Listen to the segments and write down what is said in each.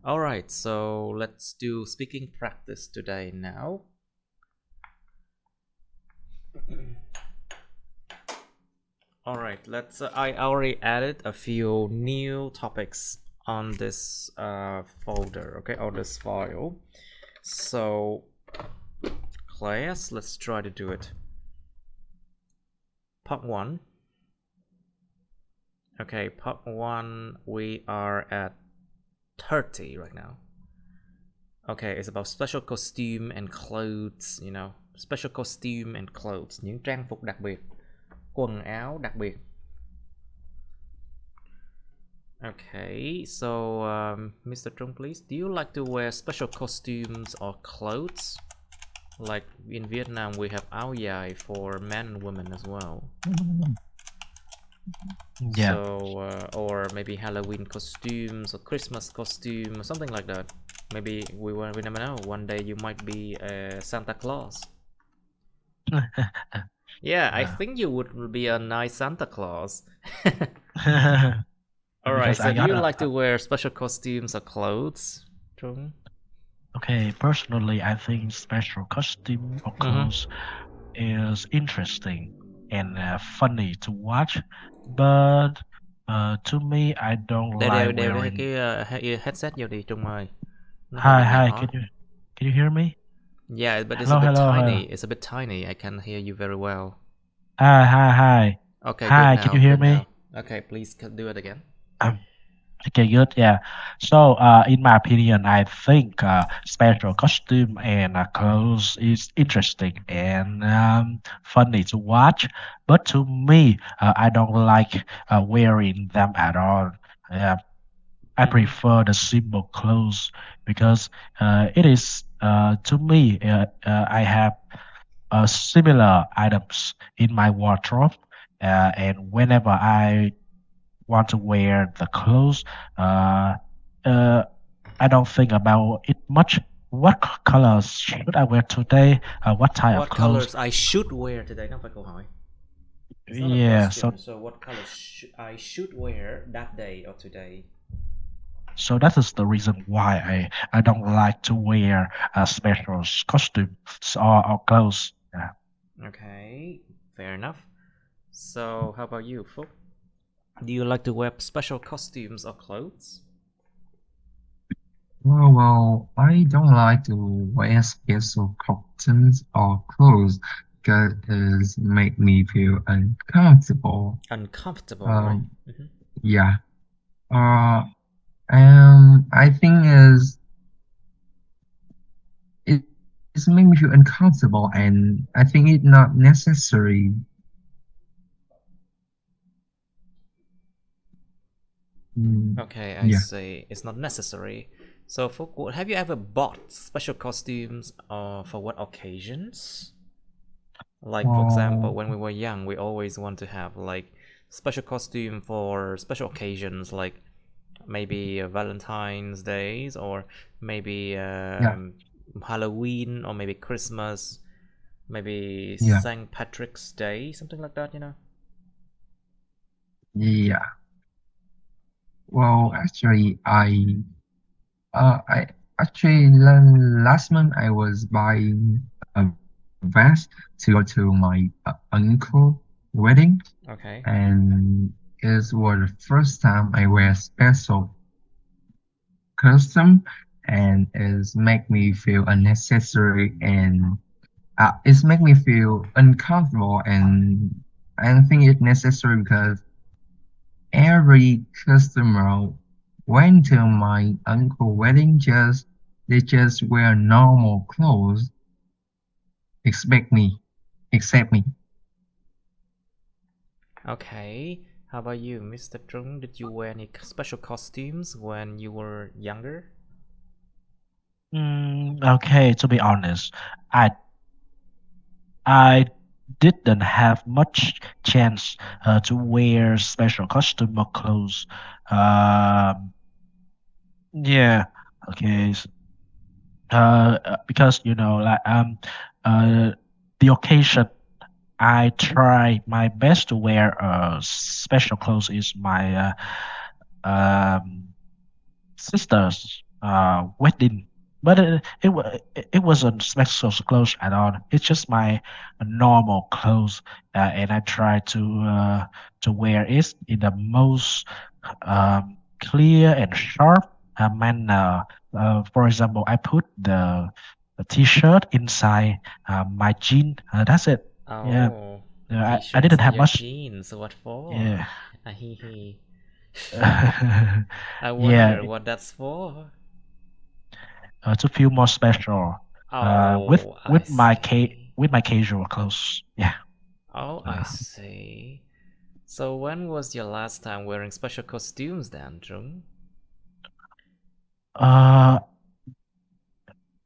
All right, so let's do speaking practice today now. All right, let's. I already added a few new topics on this folder, okay, or this file. So, class, let's try to do it. Part 1. Okay, part 1, we are at 30 right now. Okay, it's about special costume and clothes, you know, special costume and clothes, những trang phục đặc biệt, quần áo đặc biệt. Okay, so Mr. Trung, please, do you like to wear special costumes or clothes? Like in Vietnam, we have áo dài for men and women as well. Yeah. So, or maybe Halloween costumes or Christmas costume or something like that. Maybe we never know. One day you might be Santa Claus. Yeah, I think you would be a nice Santa Claus. Alright, so do you like to wear special costumes or clothes, Trung? Okay, personally, I think special costume or clothes is interesting and funny to watch, but to me, I don't like wearing. Cái headset vô đi Trung ơi. Nó hơi Hi, bị hi, nhỏ. can you hear me? Yeah, but it's Hello, a bit hello, tiny. hello. It's a bit tiny. I can hear you very well. Hi. Okay, good Hi, now. can you hear Good me? now. Okay, please do it again. Okay, good. Yeah. So, in my opinion, I think special costume and clothes is interesting and funny to watch. But to me, I don't like wearing them at all. I prefer the simple clothes because it is to me. I have similar items in my wardrobe, and whenever I want to wear the clothes, uh, I don't think about it much. What colors should I wear today? What type of What clothes? colors I should wear today? Không phải câu hỏi. It's not a Yeah, question. So what colors I should wear that day or today? so that is the reason why I don't like to wear special costumes or clothes. Yeah. Okay, fair enough. So how about you, Phúc? Do you like to wear special costumes or clothes? Well, I don't like to wear special costumes or clothes because it make me feel uncomfortable. Uncomfortable, right? Yeah. I think it's make me feel uncomfortable, and I think it's not necessary. Okay, I see. It's not necessary. So, Phúc, have you ever bought special costumes for what occasions? Like, for example, when we were young, we always want to have like special costume for special occasions, like maybe Valentine's days, or maybe Halloween, or maybe Christmas, maybe St. Patrick's Day, something like that, you know? Yeah. Well, actually, I actually last month I was buying a vest to go to my uncle wedding. Okay. And it was the first time I wear special custom, and it's make me feel unnecessary, and it's make me feel uncomfortable, and I don't think it's necessary because every customer went to my uncle wedding they just wear normal clothes except me. Okay. How about you, Mr. Trung? Did you wear any special costumes when you were younger? Okay, to be honest, I didn't have much chance to wear special costume or clothes. Yeah, okay. Because the occasion I try my best to wear special clothes is my sister's wedding, but it wasn't special clothes at all. It's just my normal clothes, and I try to wear it in the most clear and sharp manner. For example, I put the t-shirt inside my jean. That's it. Yeah. Oh, I t-shirt didn't inside have your much. jeans. What for? Yeah. Hee hee. I Yeah. wonder what that's for. To feel more special. With Oh, I see. with my casual clothes. Yeah. Oh, I see. So when was your last time wearing special costumes then, Trung? Uh,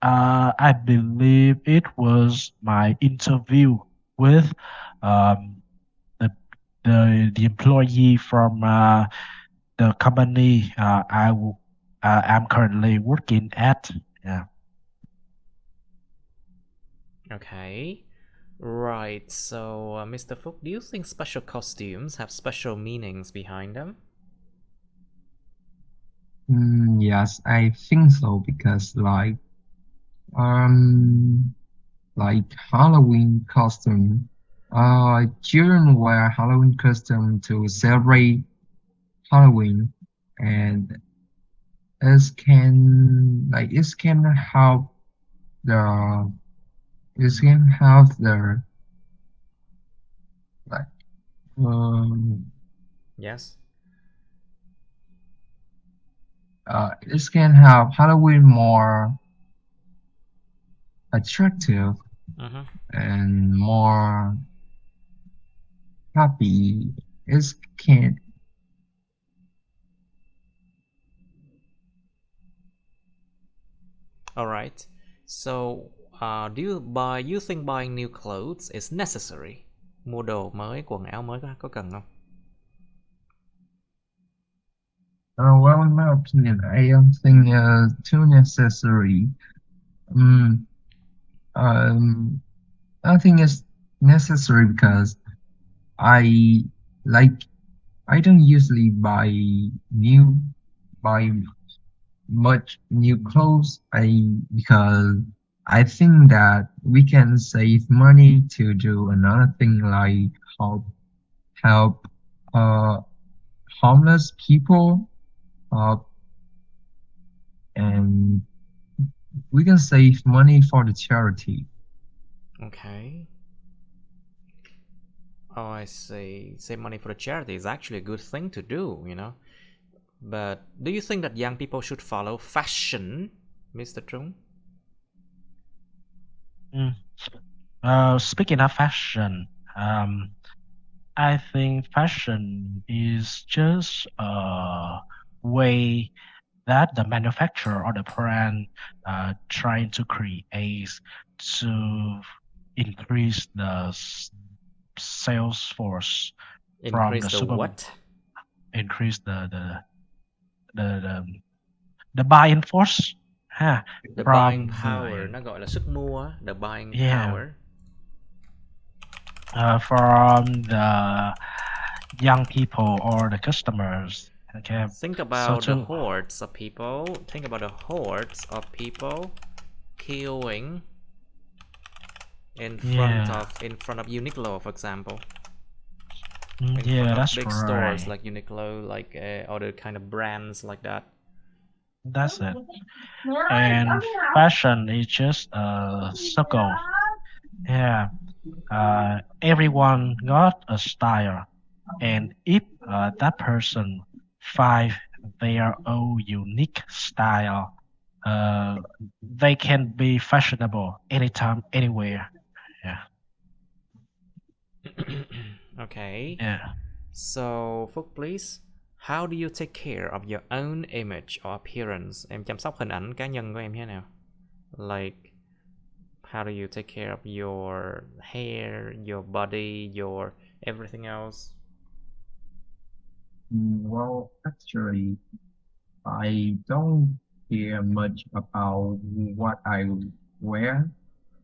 I believe it was my interview with um, the the employee from the company I'm currently working at. Yeah. Okay. Right, so Mr. Fook, do you think special costumes have special meanings behind them? Yes, I think so because um like Halloween costume. Children wear Halloween costume to celebrate Halloween, and it can help the it can help the like um Yes. it can help Halloween more attractive Mm-hmm. and more happy. It can All right. So, you think buying new clothes is necessary? Mua đồ mới, quần áo mới có cần không? well, in my opinion, I don't think too necessary. Mm, um, I think it's necessary because I like I don't usually buy much new clothes. I because I think that we can save money to do another thing like help uh homeless people, uh and we can save money for the charity. Okay. Oh, I see. Save money for the charity is actually a good thing to do, you know. But do you think that young people should follow fashion, Mr. Trung? Mm. Speaking of fashion, I think fashion is just a way that the manufacturer or the brand trying to create to increase the sales force from Increase the the what? increase the the buying force ha, The buying from power, nó gọi là sức mua, the buying yeah power. from the young people or the customers. Okay, Think so about the to hordes of people. Think about the hordes of people queuing yeah in front of Uniqlo, for example. In front yeah, of that's big stores right. like Uniqlo, like other kind of brands like that. That's it. And fashion is just a circle. Yeah. Everyone got a style, and if that person find their own unique style, uh, they can be fashionable anytime, anywhere. Yeah. Okay. Yeah. So, Phúc, please. How do you take care of your own image or appearance? Em chăm sóc hình ảnh cá nhân của em như thế nào? Like, how do you take care of your hair, your body, your everything else? Well, actually, I don't care much about wear,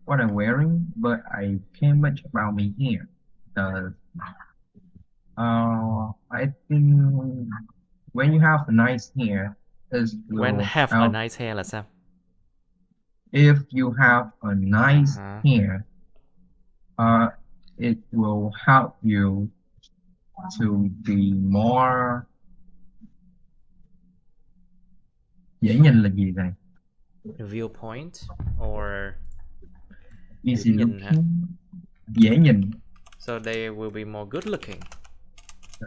what I'm wearing, but I care much about my hair. Because I think when you have nice hair, It When will have a help. nice hair là sao? If you have a nice Uh-huh. hair, it will help you to be more. Dễ nhìn là gì này? Viewpoint or Easy điểm nhìn hả? looking. Dễ nhìn. So they will be more good looking.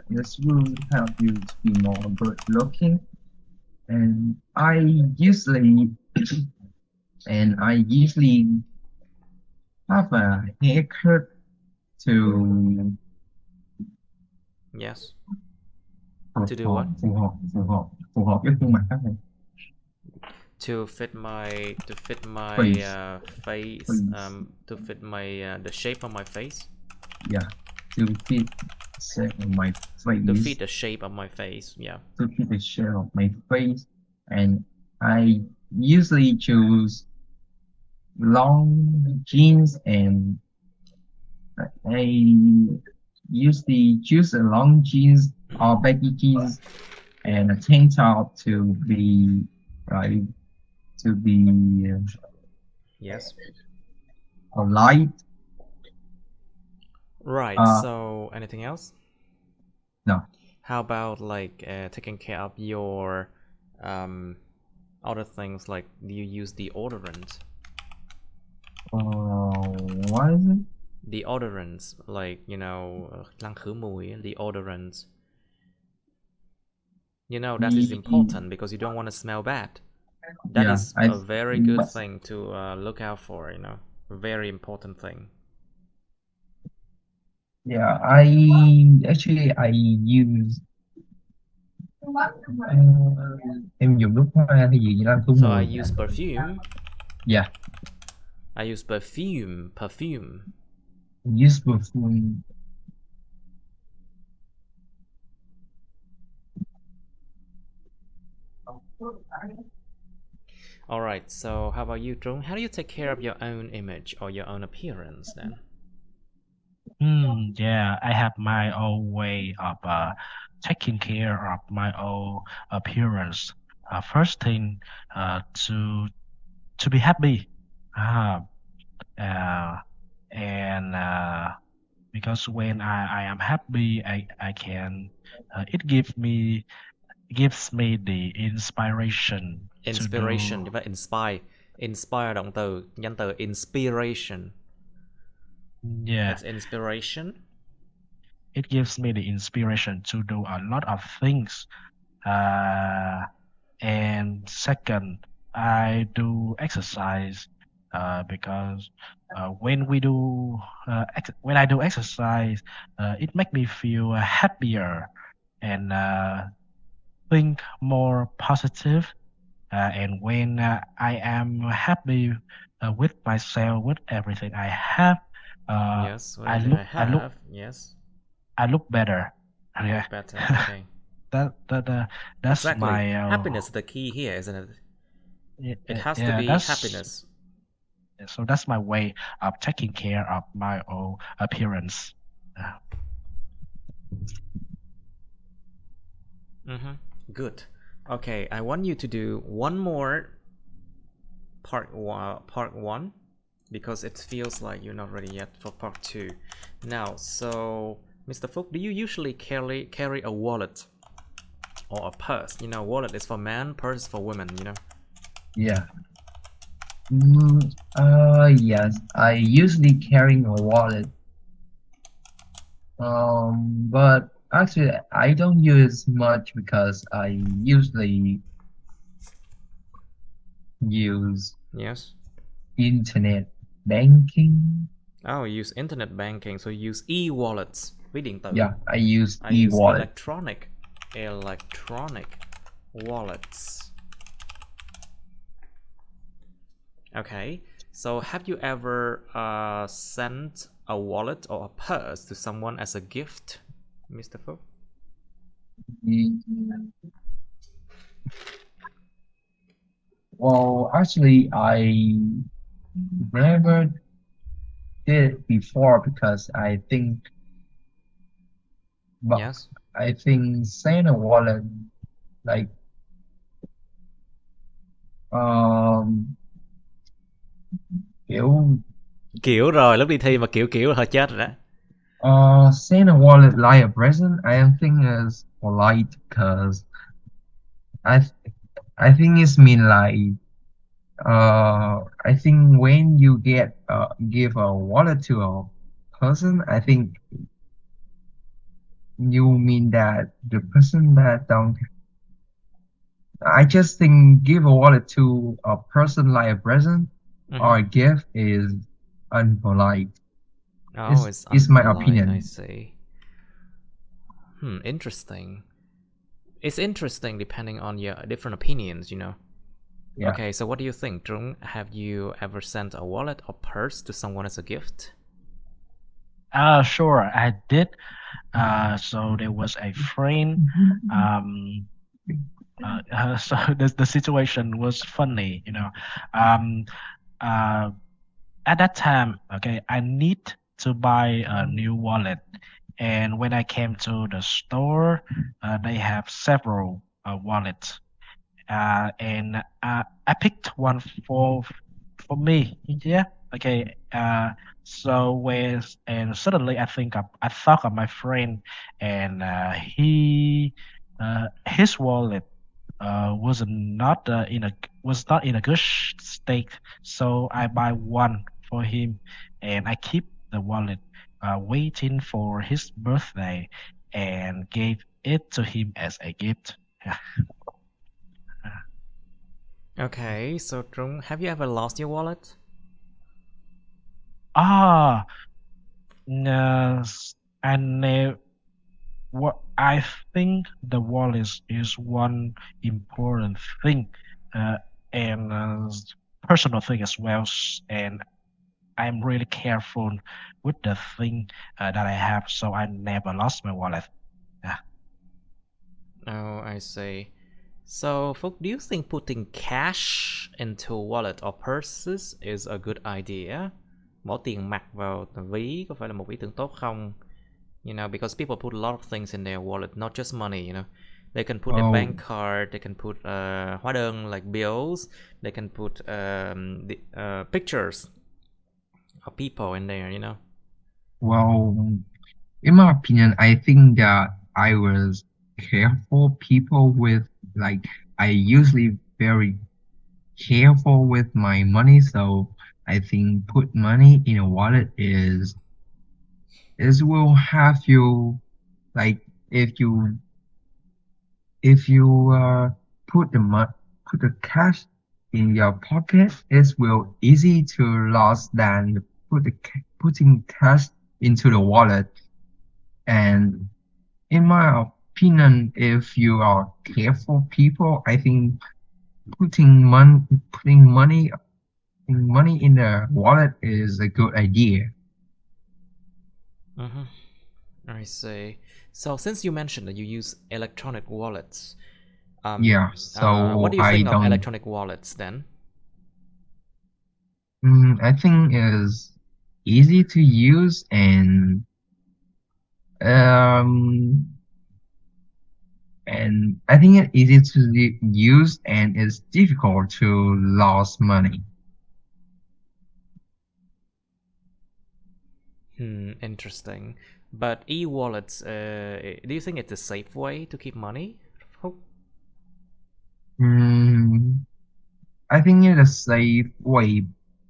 This will help you to be more good looking. And I usually have a haircut to Yes. phù To do hợp, what? phù hợp với khuôn mặt các này. To fit my Face. face. To fit my the shape of my face. Yeah, to fit the shape of my face. To fit the shape of my face. Yeah. To fit the shape of my face, and I usually choose long jeans, and I usually choose a long jeans or baggy jeans and a tank top to be like Yes. light. Right. So anything else? No. How about like taking care of your other things, like do you use deodorant? What is it? Deodorants, like lăng khử mùi, deodorants. That is important because you don't want to smell bad. That is a very good thing to look out for, a very important thing. Yeah, I use em dùng nước hoa hay gì đó khử So mùi. I use perfume. Yeah. I use perfume. Use perfume. Alright, so how about you, Trung? How do you take care of your own image or your own appearance then? Yeah, I have my own way of taking care of my own appearance. First thing, to be happy. And because when I am happy, I can it gives me the inspiration Inspiration, to do. inspire động từ, danh từ inspiration. Yeah, It's inspiration. it gives me the inspiration to do a lot of things. And second, I do exercise because when I do exercise, it makes me feel happier and think more positive. And when I am happy with myself, with everything I have, Yes, with everything I have. Yes. I look better. You look better. Okay. That's exactly. my Happiness is the key here, isn't it? It has to be happiness. So that's my way of taking care of my own appearance. Good. Okay, I want you to do one more part one, because it feels like you're not ready yet for part 2. Now, so Mr. Phúc, do you usually carry a wallet or a purse? Wallet is for men, purse is for women, Yeah. Yes, I usually carry a wallet. But actually I don't use much because I usually use internet banking. Oh, you use internet banking, so you use e-wallets. Ví điện tử. Yeah, I use e-wallet. I use electronic wallets. Okay, so have you ever sent a wallet or a purse to someone as a gift, Mr. Phúc? Well, actually, I never did before because I think, but yes, I think send a wallet, like Um, kiểu Kiểu rồi, lúc đi thi mà kiểu là hơi chết rồi đó. Send a wallet like a present, I don't think is polite because I th- I think it's mean like I think when you give a wallet to a person, I think you mean that the person that don't. I just think give a wallet to a person like a present or a gift is unpolite. Oh, it's It's my unpolite, I opinion. see. Interesting. It's interesting depending on your different opinions, you know. Yeah. Okay, so what do you think, Trung? Have you ever sent a wallet or purse to someone as a gift? Sure, I did. So there was a friend. Um, so the situation was funny, you know. Um, uh, at that time, okay, I need to buy a new wallet, and when I came to the store, they have several wallets, and I picked one for me. Yeah, okay. So when and suddenly I thought of my friend, and his wallet was not in a good state. So I buy one for him, and I keep the wallet, waiting for his birthday, and gave it to him as a gift. Yeah. Okay, so Trung, have you ever lost your wallet? Ah, no, and what I think the wallet is one important thing, uh, and personal thing as well, and I'm really careful with the thing that I have, so I never lost my wallet. Yeah. Oh, I see. So, Phúc, do you think putting cash into wallet or purses is a good idea? Bỏ tiền mặt vào ví có phải là một ý tưởng tốt không? You know, because people put a lot of things in their wallet, not just money, you know. They can put their bank card, they can put hóa đơn like bills, they can put pictures of people in there, you know. Well, in my opinion, I think that I was careful people with like I usually very careful with my money, so I think put money in a wallet is will have you like if you if you put the cash in your pocket, it will easy to lose than putting cash into the wallet. And in my opinion, if you are careful people, I think putting money in the wallet is a good idea. I see. So, since you mentioned that you use electronic wallets, Yeah, what so do you I think of don't. electronic wallets then? I think is easy to use um and I think it's easy to use and it's difficult to lose money. Interesting. But e-wallets, do you think it's a safe way to keep money? Mm, I think it's a safe way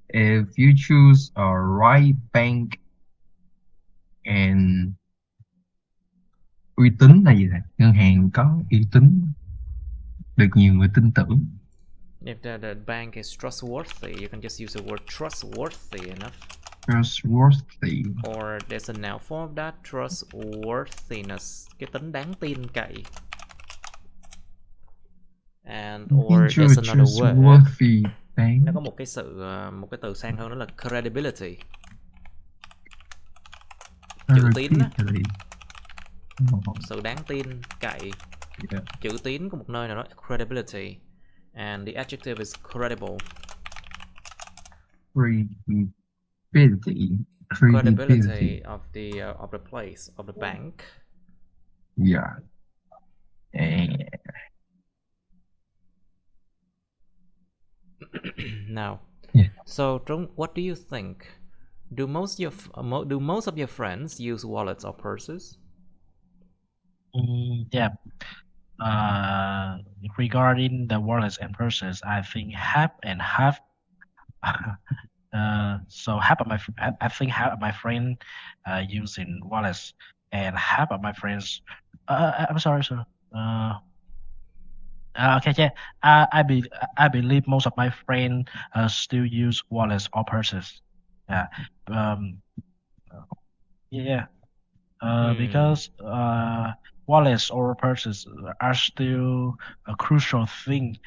if you choose a right bank and uy tín là gì vậy? Ngân hàng có uy tín, được nhiều người tin tưởng. If the bank is trustworthy, you can just use the word trustworthy enough. Trustworthy. Or there's a noun form of that, trustworthiness, cái tính đáng tin cậy. And or there's another word. Bank. Nó có một cái từ sang hơn đó là credibility. Chữ tín á. Sự đáng tin cậy. Yeah. Chữ tín của một nơi nào đó, credibility. And the adjective is credible. Credibility of the place, of the bank. Yeah. And Now, Yeah. so Trung, what do you think? Do most of your friends use wallets or purses? Yeah. Regarding the wallets and purses, I think half and half. So half of I think half of my friend using wallets, and half of my friends. I'm sorry, sir. Okay, yeah. I believe most of my friends still use wallets or purses. Yeah. Um. Yeah. Because wallets or purses are still a crucial thing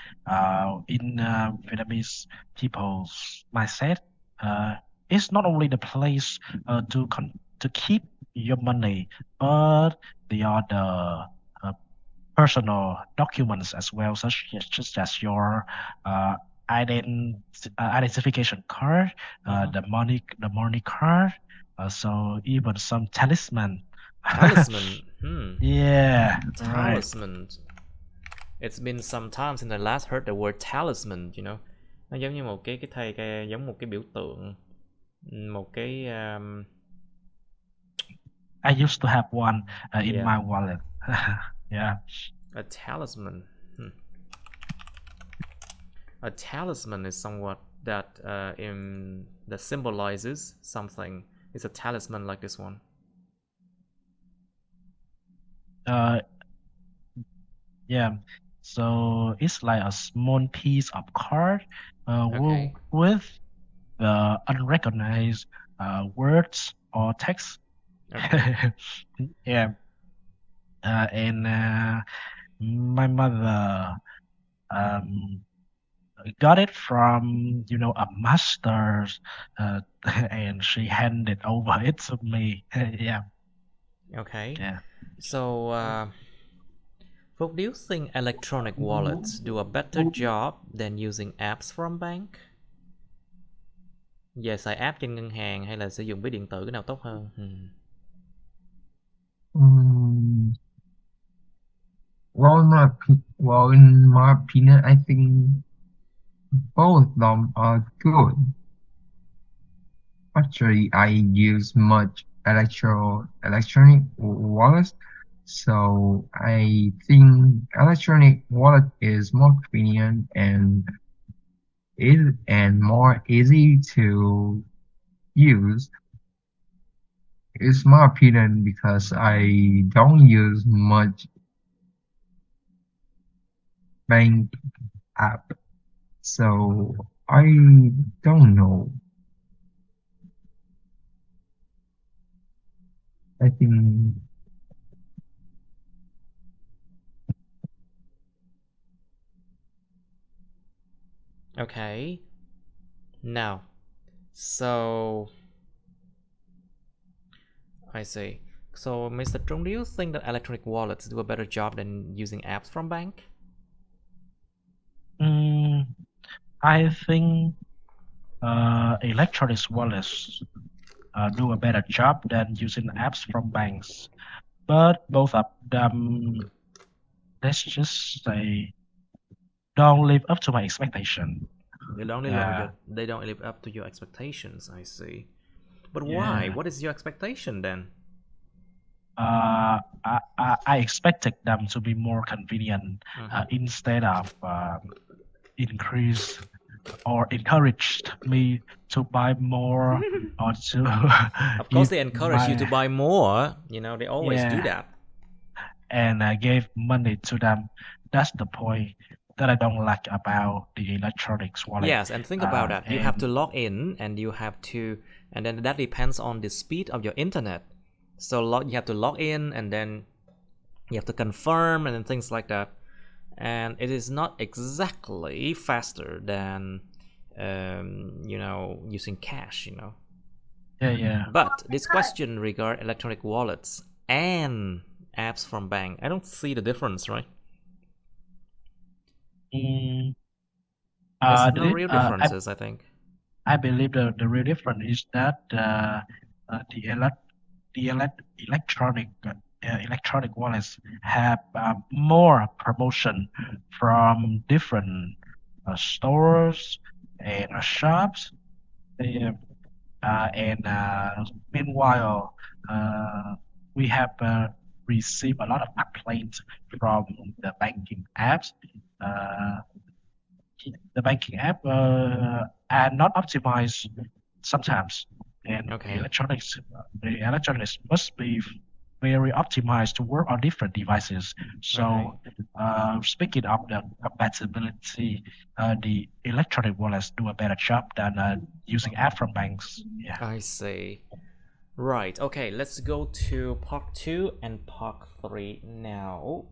in Vietnamese people's mindset. Uh, it's not only the place to keep your money, but they are the personal documents as well, such as your uh, ident identification card, the money card, so even some talisman. Talisman. Yeah, right. Talisman. It's been some time since I last heard the word talisman, you know. Nó giống như một giống một cái biểu tượng, một cái I used to have one in yeah, my wallet. Yeah. a talisman. A talisman is somewhat that that symbolizes something. It's a talisman like this one. Yeah. So it's like a small piece of card Okay. with the unrecognized words or text. Okay. Yeah. And my mother um, got it from a master's, and she handed over it to me. Yeah. Okay. Yeah. So, Phúc, do you think electronic wallets do a better job than using apps from bank? Về xài app trên ngân hàng hay là sử dụng ví điện tử, cái nào tốt hơn? Well, in my opinion, I think both of them are good. Actually, I use much electronic wallets, so I think electronic wallet is more convenient and more easy to use. It's my opinion because I don't use much bank app, so I don't know. I think Okay. Now, so I see. So, Mr. Trung, do you think that electronic wallets do a better job than using apps from bank? I think electronic wallets do a better job than using apps from banks. But both of them, let's just say, don't live up to my expectation. They don't live up to your expectations, I see. But why? Yeah. What is your expectation then? I expected them to be more convenient instead of increase or encouraged me to buy more or to Of course, give they encourage you to buy more. You know, they always do that. And I gave money to them. That's the point that I don't like about the electronics wallet. Yes, and think about that. You have to log in, and and then that depends on the speed of your internet. So you have to log in, and then you have to confirm, and then things like that. And it is not exactly faster than using cash. Yeah. But this question regard electronic wallets and apps from bank, I don't see the difference, right? There's no real differences, I think. I believe the real difference is that the electronic wallets have more promotion from different stores and shops. And meanwhile, we have received a lot of complaints from the banking apps. Uh, the banking app are not optimized sometimes, and the electronics must be very optimized to work on different devices. So, speaking of the compatibility, the electronic wallets do a better job than using app from banks. Yeah. I see. Right, okay, let's go to part 2 and part 3 now.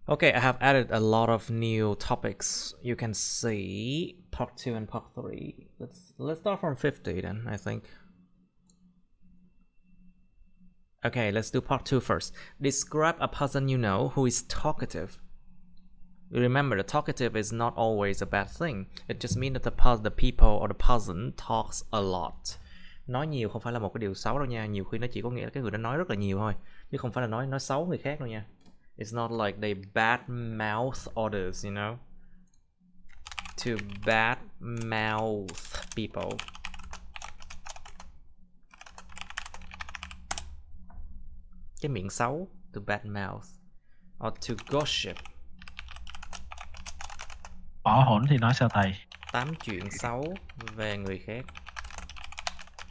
Okay, I have added a lot of new topics. You can see part 2 and part 3. Let's start from 50 then, I think. Okay, let's do part 2 first. Describe a person you know who is talkative. Remember, the talkative is not always a bad thing. It just means that the people or the person talks a lot. Nói nhiều không phải là một cái điều xấu đâu nha. Nhiều khi nó chỉ có nghĩa là cái người đó nói rất là nhiều thôi, chứ không phải là nói xấu người khác đâu nha. It's not like they bad mouth others, you know. To bad mouth people. Cái miệng xấu, to bad mouth. Or to gossip. Bỏ hỗn thì nói sao thầy? Tám chuyện xấu về người khác.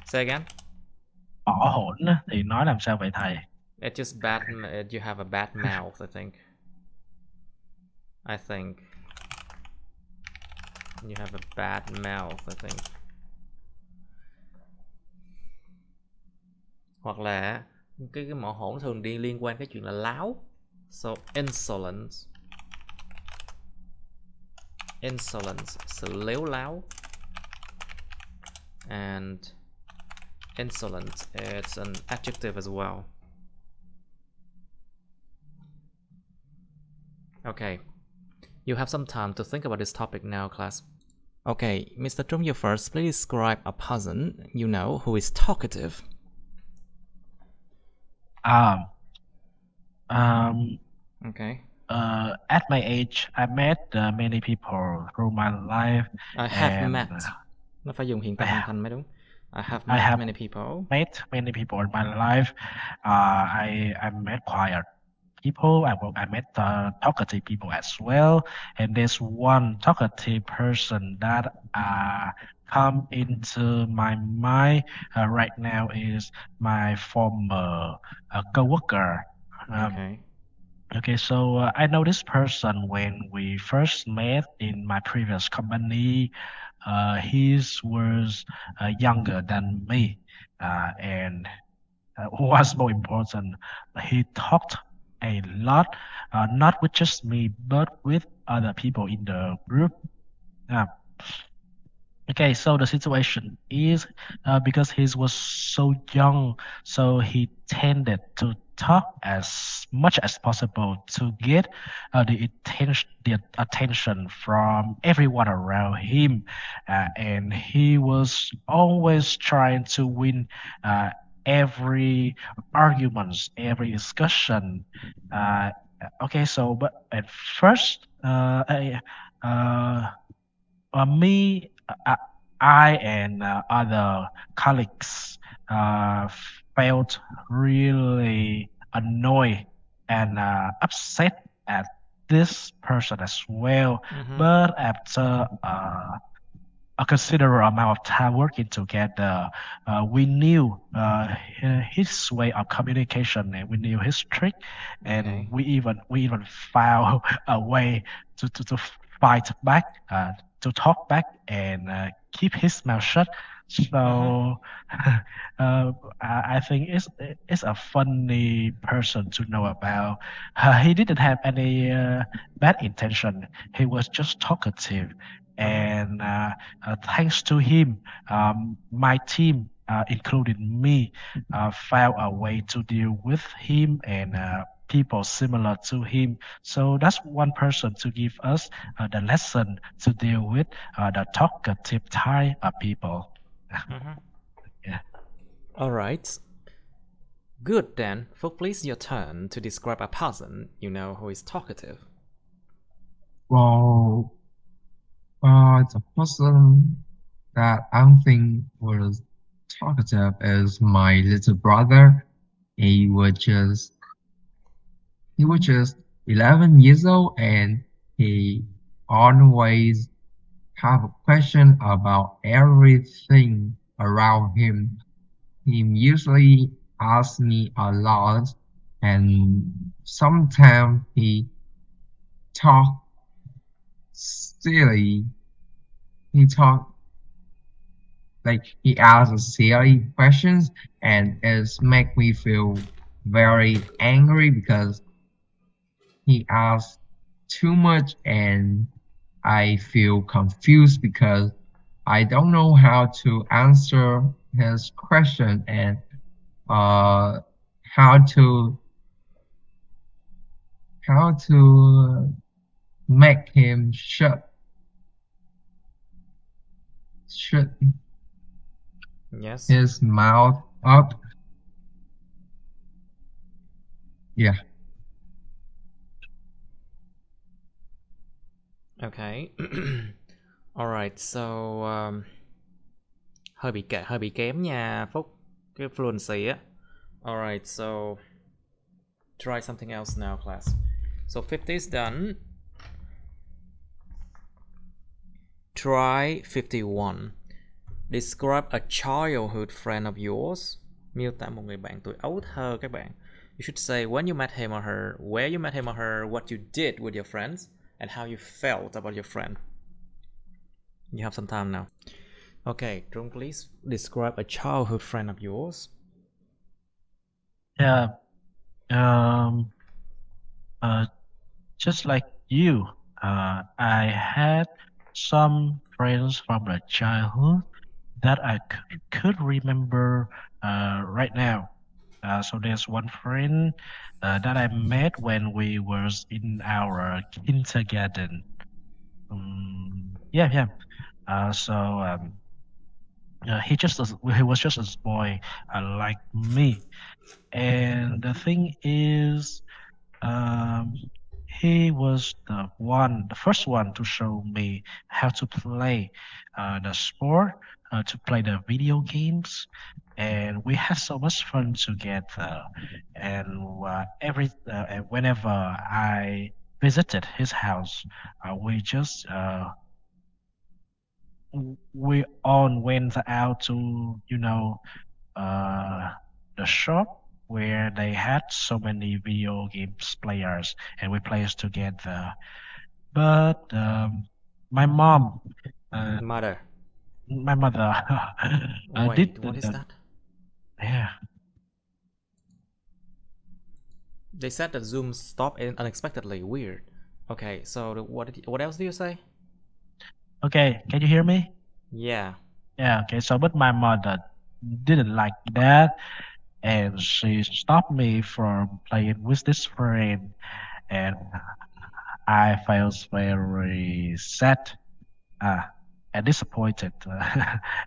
Say again. Bỏ hỗn thì nói làm sao vậy thầy? It's just bad. You have a bad mouth, I think. You have a bad mouth, I think. Hoặc là cái mỏ hỗn thường đi liên quan cái chuyện là láo. So insolence. Insolence, sự lếu láo. And insolent, it's an adjective as well. Okay, you have some time to think about this topic now, class. Okay, Mr. Trung, you first. Please describe a person you know who is talkative. Okay. At my age, I met many people through my life. I have met. Nó phải dùng hiện tại hoàn thành mới đúng. I have met many people. Met many people in my life. I met quiet people. I met talkative people as well. And there's one talkative person that come into my mind right now is my former coworker. Okay, so I know this person when we first met in my previous company. He was younger than me, and what's more important, he talked a lot, not with just me, but with other people in the group. Okay, so the situation is because he was so young, so he tended to talk as much as possible to get the attention from everyone around him, and he was always trying to win every arguments, every discussion. Okay, so but at first, I and other colleagues felt really annoyed and upset at this person as well. But after a considerable amount of time working together, we knew his way of communication, and we knew his trick, and we even found a way to fight back, to talk back, and keep his mouth shut. So I think it's a funny person to know about. He didn't have any bad intention. He was just talkative, and thanks to him, my team, including me, found a way to deal with him and people similar to him. So that's one person to give us the lesson to deal with the talkative type of people. Yeah. All right. Good then. Phúc, please, your turn to describe a person you know who is talkative. Well, The person that I don't think was talkative is my little brother. He was just he was just 11 years old, and he always have a question about everything around him. He usually asks me a lot, and sometimes he talk silly. He talk like he asks silly questions, and it's make me feel very angry because he asks too much, and I feel confused because I don't know how to answer his question, and uh how to make him shut Yes. his mouth up. Yeah. Okay. Alright, so hơi bị kém nha Phúc, cái fluency á. Alright, so try something else now, class. So 50 is done. Try 51. Describe a childhood friend of yours. Miêu tả một người bạn tuổi ấu thơ các bạn. You should say when you met him or her, where you met him or her, what you did with your friends, and how you felt about your friend. You have some time now. Okay, Trung, please describe a childhood friend of yours. Yeah. Just like you, I had some friends from the childhood that I could remember right now. So there's one friend that I met when we was in our kindergarten. Yeah. He was just a boy like me, and the thing is, um, he was the first one to show me how to play the sport, to play the video games, and we had so much fun together. And whenever I visited his house, we just we all went out to uh, the shop where they had so many video games players and we played together. But my mom, uh, Mother. my mother, Wait, what is that? Yeah. They said that Zoom stopped unexpectedly. Weird. Okay, so what else do you say? Okay, can you hear me? Yeah. Yeah. Okay. So, but my mother didn't like that, and she stopped me from playing with this friend, and I felt very sad uh, and disappointed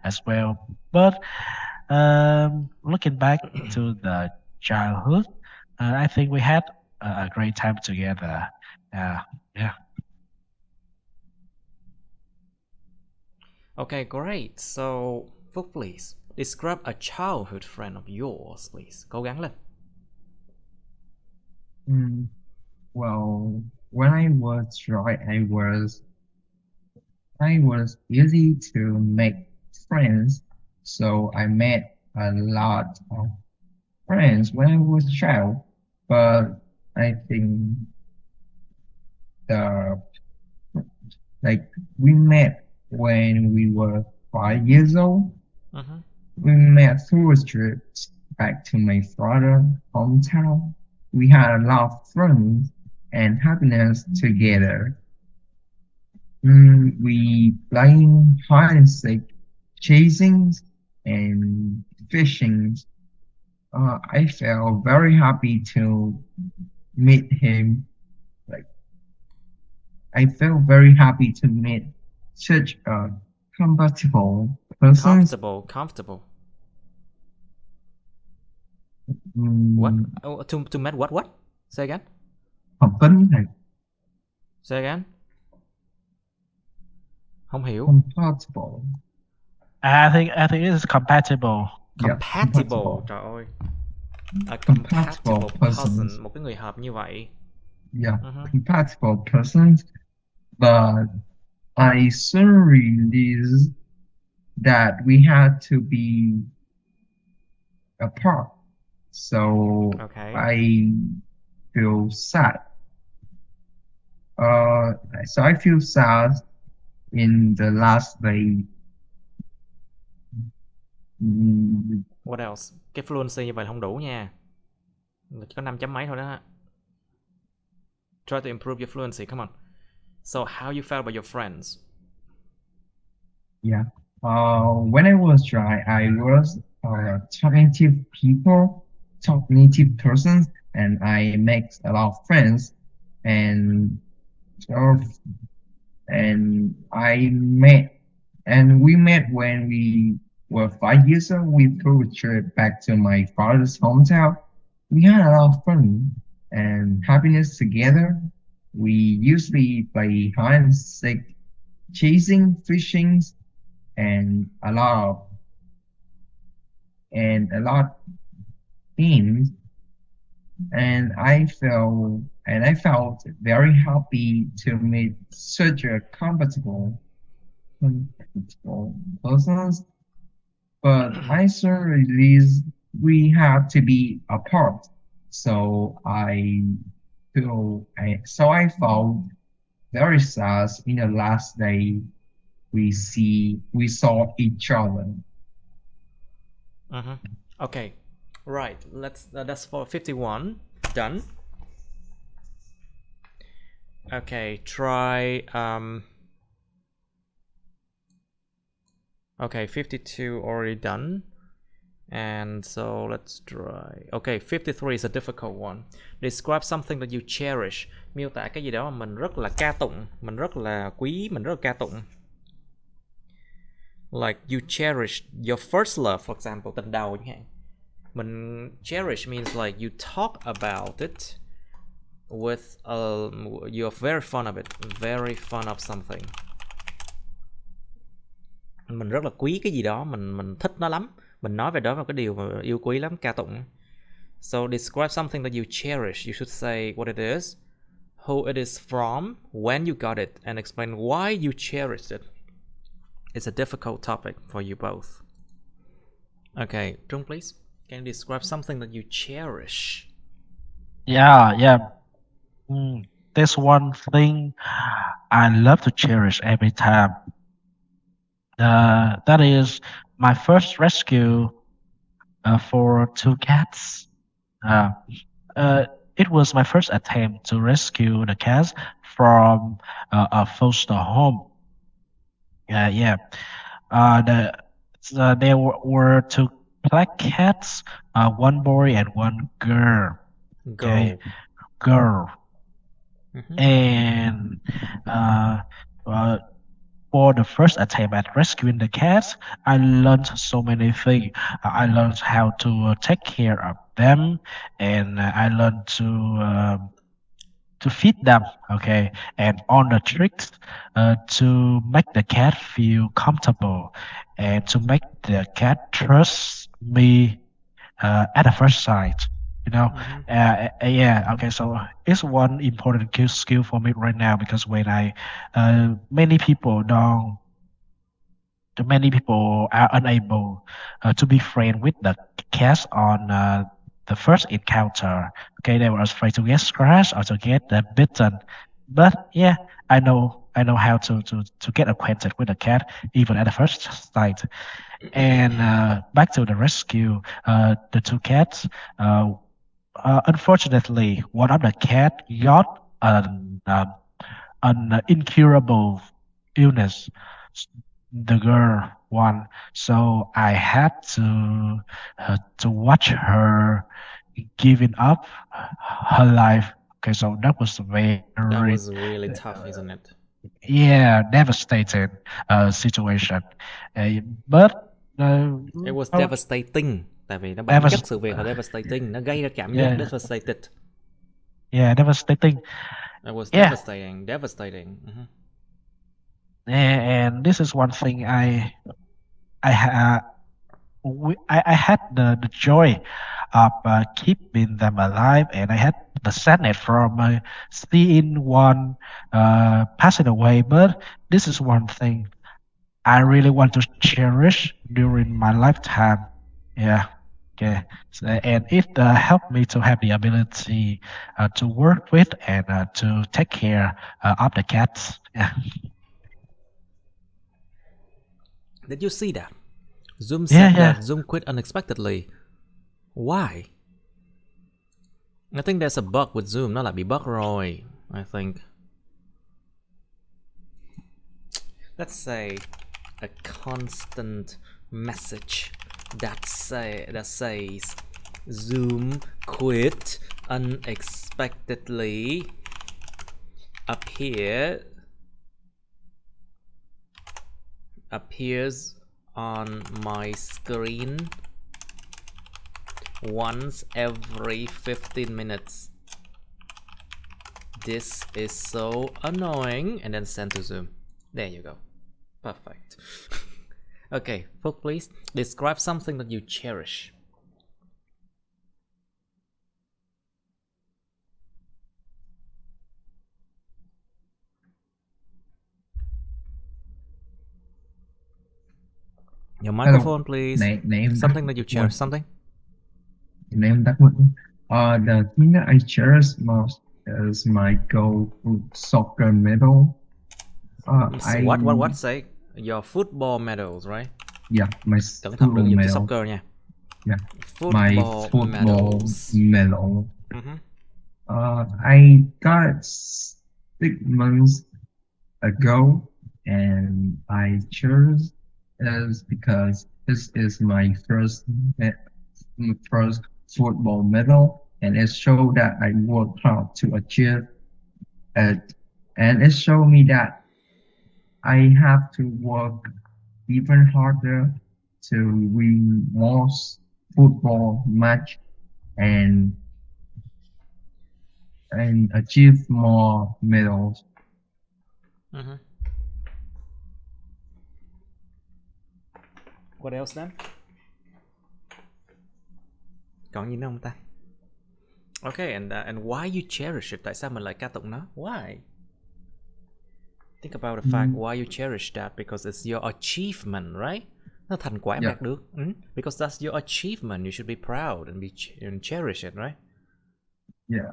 as well. But looking back to the childhood, I think we had a great time together. Yeah. Okay, great. So, Phúc, please describe a childhood friend of yours, please. Cố gắng lên. Well, when I was right, I was easy to make friends, so I met a lot of friends when I was a child. But I think the like we met when we were 5 years old. Mm-hmm. We met through a trip back to my father's hometown. We had a lot of fun and happiness together. We playing hide and seek, chasing, and fishing. I felt very happy to meet him. Like I felt very happy to meet such a compatible person. Comfortable. What? Um, Oh, to met what? Say again. Hợp tính này. Say again. Không hiểu. Compatible. I think it is compatible. Compatible, trời ơi. A compatible person, một cái người hợp như vậy. Yeah, compatible persons. But I soon realized that we had to be apart. So I feel sad. So I feel sad in the last day. What else? Cái fluency như vậy không đủ nha. Chỉ có 5 chấm mấy thôi đó. Try to improve your fluency, come on. So how you felt about your friends? Yeah. When I was dry, I was talkative persons, and I make a lot of friends, and we met when we were 5 years old. We took a trip back to my father's hometown. We had a lot of fun and happiness together. We usually play hide and seek, chasing, fishing, and a lot things. And I felt very happy to meet such a compatible persons. But I soon realized we had to be apart. So I felt very sad in the last day we saw each other. Okay, right. That's for 51. Done. Okay, try okay, 52 already done. And so let's try. Okay, 53 is a difficult one. Describe something that you cherish. Miêu tả cái gì đó mà mình rất là ca tụng, mình rất là quý, mình rất là ca tụng. Like you cherish your first love, for example, tình đầu chẳng hạn. Mình cherish means like you talk about it with you're very fond of it, very fond of something. Mình rất là quý cái gì đó, mình thích nó lắm. Mình nói về đó là cái điều mà yêu quý lắm, ca tụng. So describe something that you cherish. You should say what it is, who it is from, when you got it, and explain why you cherished it. It's a difficult topic for you both. Okay, Trung, please. Can you describe something that you cherish? Yeah. There's one thing I love to cherish every time. That is my first rescue for 2 cats. It was my first attempt to rescue the cats from a foster home. There were 2 black cats, one boy and one girl. Okay, girl. And for the first attempt at rescuing the cats, I learned so many things. I learned how to take care of them, and I learned to feed them, okay, and all the tricks to make the cat feel comfortable and to make the cat trust me at the first sight. Okay, so it's one important skill for me right now, because when many people are unable to be friends with the cats on the first encounter. Okay, they were afraid to get scratched or to get bitten. But yeah, I know how to get acquainted with the cat even at the first sight. And back to the rescue, the 2 cats. Unfortunately, one of the cat got an incurable illness, the girl one. So I had to watch her giving up her life. Okay, so that was really tough, isn't it? Yeah, devastating situation. But it was devastating. Tại vì nó bản chất sự việc là devastating, nó gây ra cảm giác devastated. Yeah, devastating. It was devastating. And this is one thing I ha- I had the joy of keeping them alive, and I had the sadness from seeing one passing away. But this is one thing I really want to cherish during my lifetime. Yeah. Okay. So, and it helped me to have the ability to work with and to take care of the cats. Yeah. Did you see that? Zoom Yeah. said Yeah. that Zoom quit unexpectedly. Why? I think there's a bug with Zoom. Nó lại bị bug rồi, I think. Let's say a constant message that says Zoom quit unexpectedly appears on my screen once every 15 minutes. This is so annoying. And then send to Zoom. There you go. Perfect. Okay, Phúc, please describe something that you cherish. Your microphone, please. Name something that you cherish. Something. Name that one. The thing that I cherish most is my gold soccer medal. What? Say your football medals, right? Yeah, my Cẩn thận đừng football dùng từ medal. soccer nha. Yeah, my football medals. medal. I got it 6 months ago, and I chose it because this is my first football medal, and it showed that I worked hard to achieve it, and it showed me that I have to work even harder to win more football match and achieve more medals. What else then? Còn gì nữa không ta? Okay, and why you cherish it? Tại sao mình lại ca tụng nó? Why? Think about the fact why you cherish that, because it's your achievement, right? Nó thành quả em đạt được. Because that's your achievement. You should be proud and cherish it, right? Yeah.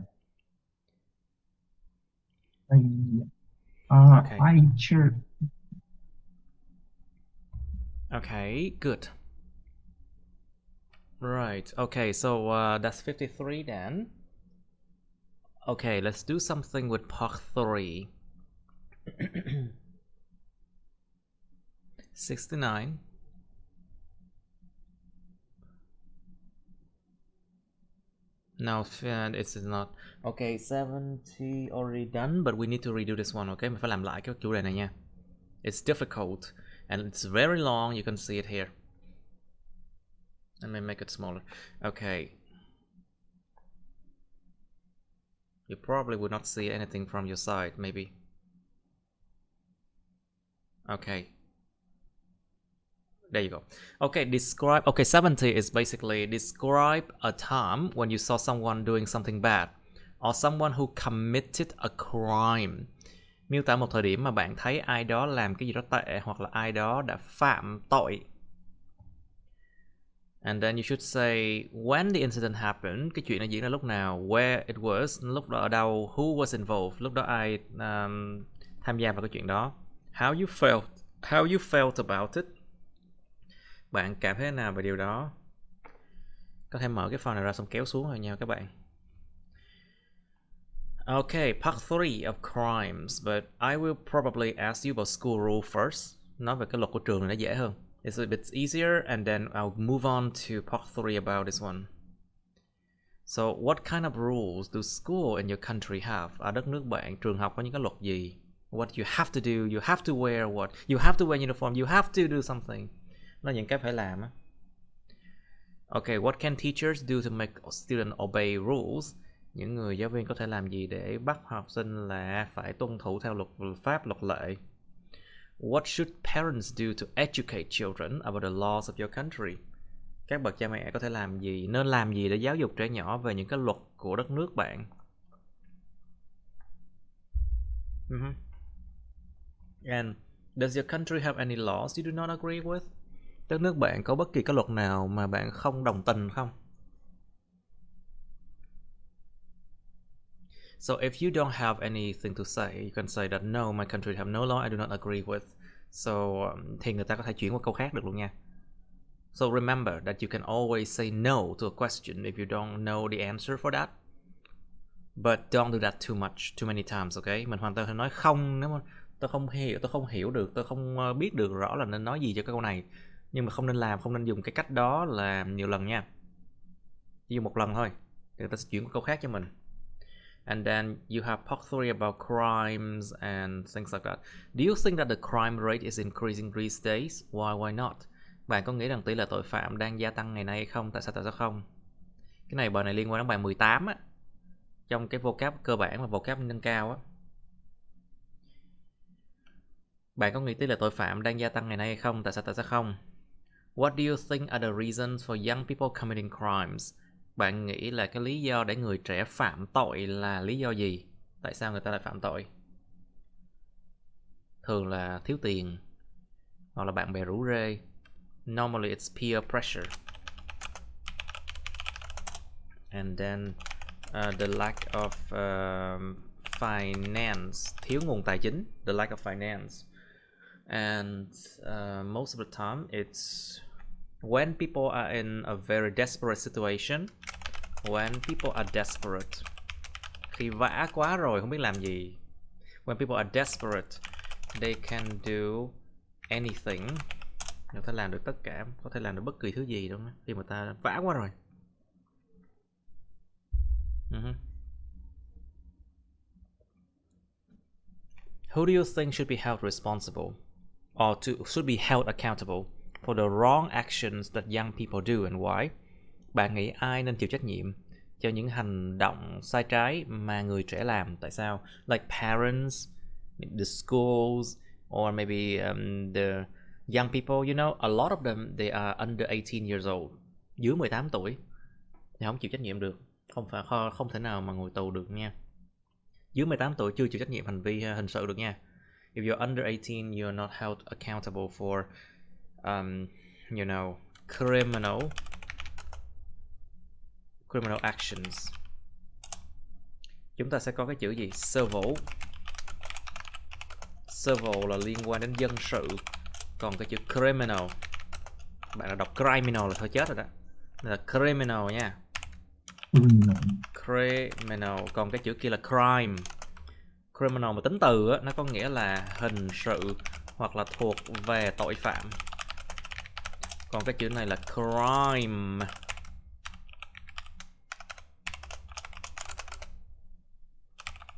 Okay. I cherish. Okay, good. Right. Okay, so that's 53 then. Okay, let's do something with part 3. 69. No, it's not. Okay, 70 already done, but we need to redo this one, okay? Mình phải làm lại cái chủ đề này nha. It's difficult and it's very long. You can see it here. Let me make it smaller. Okay. You probably would not see anything from your side, maybe. Okay. There you go. Okay, describe. Okay, 70 is basically describe a time when you saw someone doing something bad or someone who committed a crime. Miêu tả một thời điểm mà bạn thấy ai đó làm cái gì đó tệ hoặc là ai đó đã phạm tội. And then you should say when the incident happened, cái chuyện nó diễn ra lúc nào, where it was, lúc đó ở đâu, who was involved, lúc đó ai tham gia vào cái chuyện đó, how you felt about it, bạn cảm thấy thế nào về điều đó. Có thể mở cái file này ra xong kéo xuống rồi nha các bạn. Okay, part 3 of crimes, but I will probably ask you about school rule first. Nói về cái luật của trường này nó dễ hơn. It's a bit easier, and then I'll move on to part 3 about this one. So, what kind of rules do school in your country have? Ở đất nước bạn, trường học có những cái luật gì? What you have to do, you have to wear what? You have to wear uniform, you have to do something. Nó những cái phải làm á. Okay, what can teachers do to make students obey rules? Những người giáo viên có thể làm gì để bắt học sinh là phải tuân thủ theo luật pháp, luật lệ? What should parents do to educate children about the laws of your country? Các bậc cha mẹ có thể làm gì, nên làm gì để giáo dục trẻ nhỏ về những cái luật của đất nước bạn? And does your country have any laws you do not agree with? Đất nước bạn có bất kỳ cái luật nào mà bạn không đồng tình không? So if you don't have anything to say, you can say that no, my country have no law I do not agree with. So thì người ta có thể chuyển qua câu khác được luôn nha. So remember that you can always say no to a question if you don't know the answer for that. But don't do that too much, too many times, okay? Mình hoàn toàn thể nói không nếu mà tôi không hiểu được, tôi không biết được rõ là nên nói gì cho cái câu này. Nhưng mà không nên dùng cái cách đó là nhiều lần nha. Chỉ dùng một lần thôi, thì người ta sẽ chuyển qua câu khác cho mình. And then you have part 3 about crimes and things like that. Do you think that the crime rate is increasing these days? Why not? Bạn có nghĩ rằng tỷ lệ tội phạm đang gia tăng ngày nay hay không? Tại sao không? Cái này bài này liên quan đến bài 18 á. Trong cái vocab cơ bản và vocab nâng cao á. Bạn có nghĩ tỷ lệ tội phạm đang gia tăng ngày nay hay không? Tại sao không? What do you think are the reasons for young people committing crimes? Bạn nghĩ là cái lý do để người trẻ phạm tội là lý do gì? Tại sao người ta lại phạm tội? Thường là thiếu tiền, hoặc là bạn bè rủ rê. Normally it's peer pressure. And then the lack of finance, thiếu nguồn tài chính, the lack of finance. And most of the time it's when people are in a very desperate situation. When people are desperate, khi vã quá rồi không biết làm gì. When people are desperate, they can do anything. Người ta làm được tất cả, có thể làm được bất kỳ thứ gì đúng không? Khi mà ta vã quá rồi. Who do you think should be held responsible or should be held accountable for the wrong actions that young people do and why? Bạn nghĩ ai nên chịu trách nhiệm cho những hành động sai trái mà người trẻ làm? Tại sao? Like parents, the schools, or maybe the young people. You know, a lot of them, they are under 18 years old. Dưới 18 tuổi thì không chịu trách nhiệm được. Không thể nào mà ngồi tù được nha. Dưới 18 tuổi chưa chịu trách nhiệm hành vi hình sự được nha. If you're under 18, you're not held accountable for, you know, criminal actions. Chúng ta sẽ có cái chữ gì? Civil. Civil là liên quan đến dân sự. Còn cái chữ criminal, bạn đã đọc criminal là thôi chết rồi đó. Đây là criminal nha. Criminal. Còn cái chữ kia là crime. Criminal mà tính từ á, nó có nghĩa là hình sự hoặc là thuộc về tội phạm. Còn cái chữ này là crime.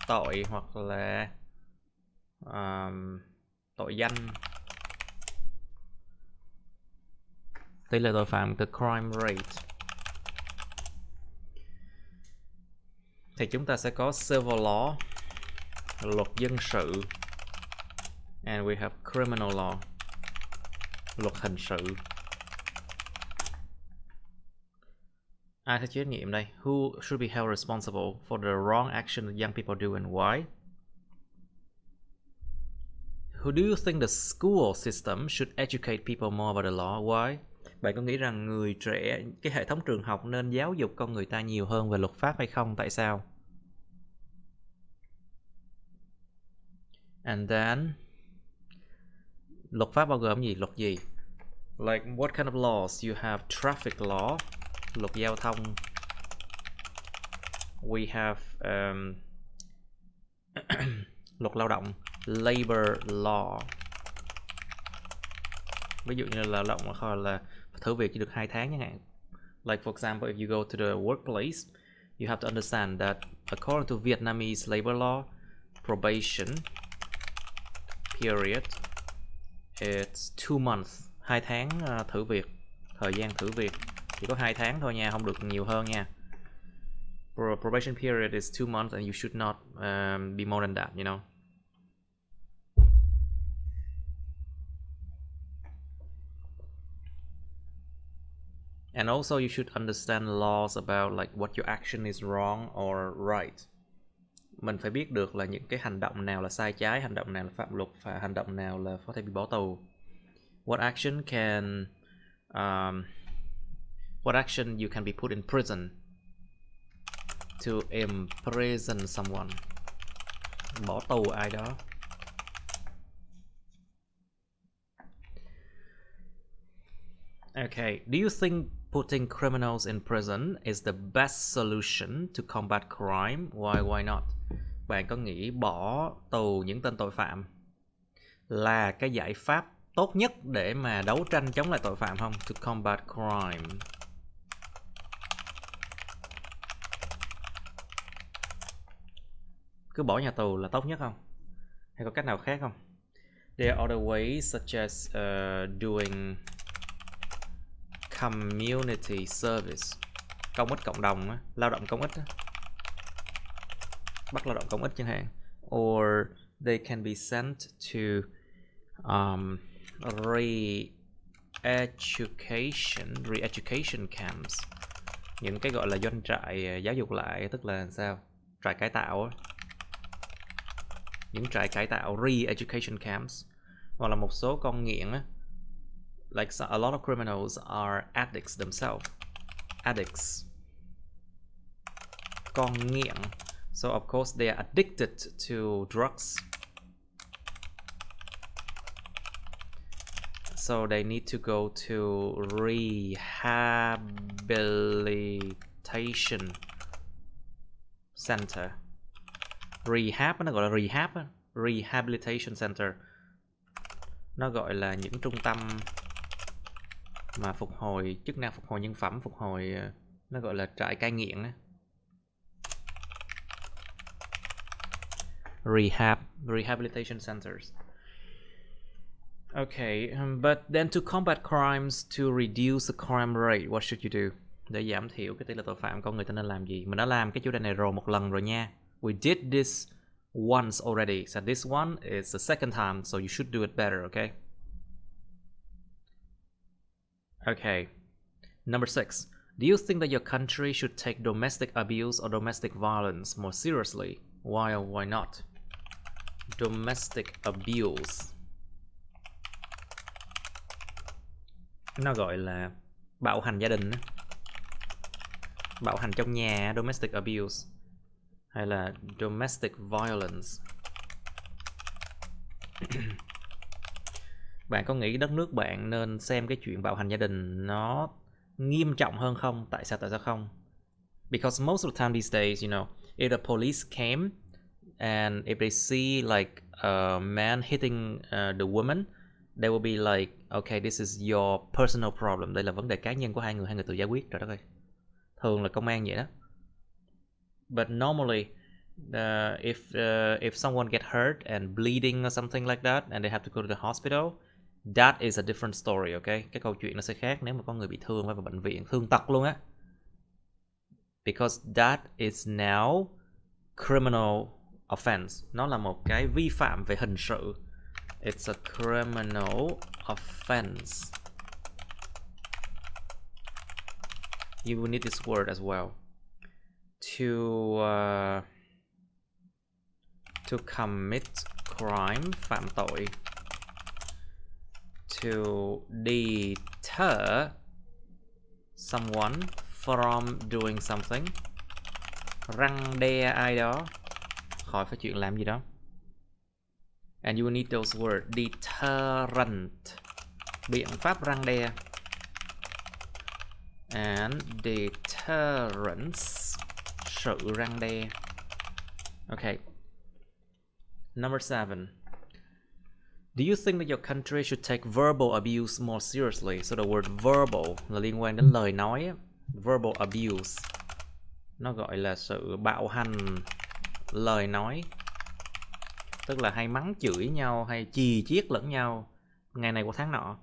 Tội hoặc là tội danh. Tỷ lệ tội phạm, the crime rate. Thì chúng ta sẽ có civil law, luật dân sự, and we have criminal law, luật hình sự. Ai sẽ chịu trách nhiệm đây? Who should be held responsible for the wrong action that young people do and why? Who do you think the school system should educate people more about the law? Why? Bạn có nghĩ rằng người trẻ, cái hệ thống trường học nên giáo dục con người ta nhiều hơn về luật pháp hay không? Tại sao? And then, luật pháp bao gồm gì? Luật gì? Like what kind of laws? You have traffic law, luật giao thông. We have luật lao động, labor law. Ví dụ như là lao động là thử việc chỉ được 2 tháng chẳng hạn. Like for example, if you go to the workplace, you have to understand that according to Vietnamese labor law, probation period, it's 2 months, 2 tháng thử việc, thời gian thử việc chỉ có 2 tháng thôi nha, không được nhiều hơn nha. Probation period is 2 months and you should not be more than that, you know. And also you should understand laws about like what your action is wrong or right. Mình phải biết được là những cái hành động nào là sai trái, hành động nào là phạm luật và hành động nào là có thể bị bỏ tù. What action you can be put in prison? To imprison someone. Bỏ tù ai đó. Okay, do you think putting criminals in prison is the best solution to combat crime? Why not? Bạn có nghĩ bỏ tù những tên tội phạm là cái giải pháp tốt nhất để mà đấu tranh chống lại tội phạm không? To combat crime. Cứ bỏ nhà tù là tốt nhất không? Hay có cách nào khác không? There are other ways such as doing community service, công ích cộng đồng á, lao động công ích á. Bắt lao động công ích chẳng hạn. Or they can be sent to re-education camps, những cái gọi là doanh trại giáo dục lại, tức là sao? Trại cải tạo á. Những trại cải tạo, re-education camps. Hoặc là một số con nghiện á, like a lot of criminals are addicts themselves. Addicts. Con nghiện. So of course they are addicted to drugs. So they need to go to rehabilitation center. Rehab, nó gọi là rehab á. Rehabilitation center. Nó gọi là những trung tâm mà phục hồi, chức năng phục hồi nhân phẩm, phục hồi, nó gọi là trại cai nghiện á. Rehabilitation centers. Okay, but then to combat crimes, to reduce the crime rate, what should you do? Để giảm thiểu cái tỷ lệ tội phạm, con người ta nên làm gì? Mình đã làm cái chủ đề này rồi một lần rồi nha. We did this once already. So this one is the second time, so you should do it better, okay? Okay. Number 6. Do you think that your country should take domestic abuse or domestic violence more seriously? Why or why not? Domestic abuse. Nó gọi là bạo hành gia đình. Bạo hành trong nhà, domestic abuse. Hay là domestic violence. Bạn có nghĩ đất nước bạn nên xem cái chuyện bạo hành gia đình nó nghiêm trọng hơn không? Tại sao không? Because most of the time these days, you know, if the police came and if they see like a man hitting the woman, they will be like, okay, this is your personal problem. Đây là vấn đề cá nhân của hai người tự giải quyết. Trời đất ơi. Thường là công an vậy đó. But normally, if someone get hurt and bleeding or something like that, and they have to go to the hospital, that is a different story, okay? Cái câu chuyện nó sẽ khác nếu mà có người bị thương phải vào bệnh viện, thương tật luôn á. Because that is now criminal offense. Nó là một cái vi phạm về hình sự. It's a criminal offense. You will need this word as well. To commit crime, phạm tội. To deter someone from doing something. Răn đe ai đó khỏi phải chuyện làm gì đó. And you will need those words. Deterrent, biện pháp răn đe. And deterrence, sự răn đe. Okay. Number 7. Do you think that your country should take verbal abuse more seriously? So the word verbal là liên quan đến lời nói. Verbal abuse. Nó gọi là sự bạo hành lời nói. Tức là hay mắng chửi nhau, hay chì chiết lẫn nhau ngày này qua tháng nọ.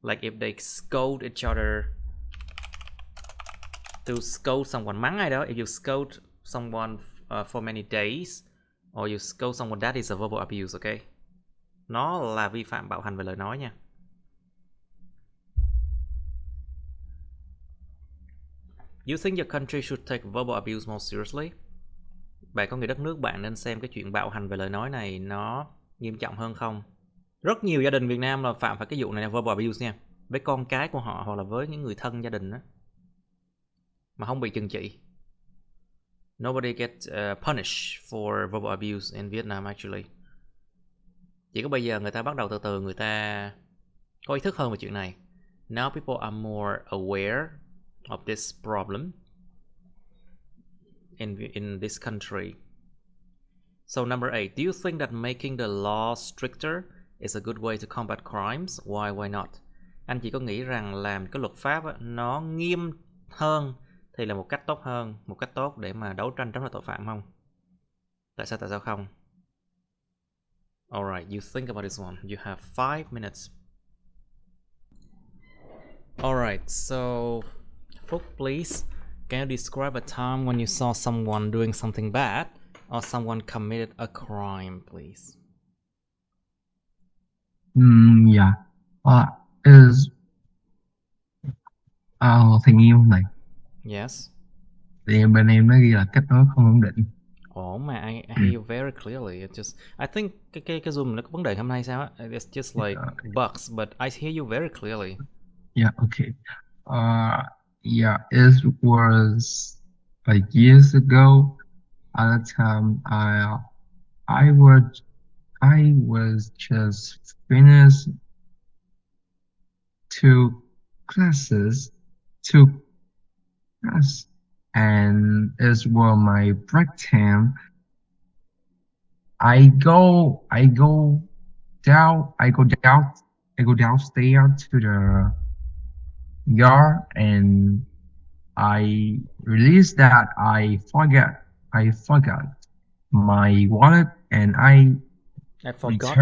Like if they scold each other. To scold someone, mắng ai đó. If you scold someone for many days, or you scold someone, that is a verbal abuse, okay? Nó là vi phạm bạo hành về lời nói nha. You think your country should take verbal abuse more seriously? Bạn có nghĩ đất nước bạn nên xem cái chuyện bạo hành về lời nói này nó nghiêm trọng hơn không? Rất nhiều gia đình Việt Nam là phạm phải cái vụ này là verbal abuse nha, với con cái của họ hoặc là với những người thân gia đình đó, mà không bị trừng trị. Nobody gets punished for verbal abuse in Vietnam actually. Chỉ có bây giờ người ta bắt đầu từ từ người ta có ý thức hơn về chuyện này. Now people are more aware of this problem in this country. So number 8, do you think that making the law stricter is a good way to combat crimes? Why not? Anh chị có nghĩ rằng làm cái luật pháp nó nghiêm hơn thì là một cách tốt hơn, một cách tốt để mà đấu tranh chống lại tội phạm không? Tại sao không? Alright, you think about this one. You have 5 minutes. Alright, so Phúc, please, can you describe a time when you saw someone doing something bad or someone committed a crime, please? Yeah. Is tình yêu này. Yes. Thì bên em nó ghi là kết nối không ổn định. Oh mà I hear you very clearly. It just I think cái Zoom nó có vấn đề hôm nay sao á? It's just like bugs, but I hear you very clearly. Yeah, okay. Yeah, it was years ago. At the time, I was just finished two classes, and it was my break time. I go downstairs to the yard, and I realized that I forgot my wallet, and I forgot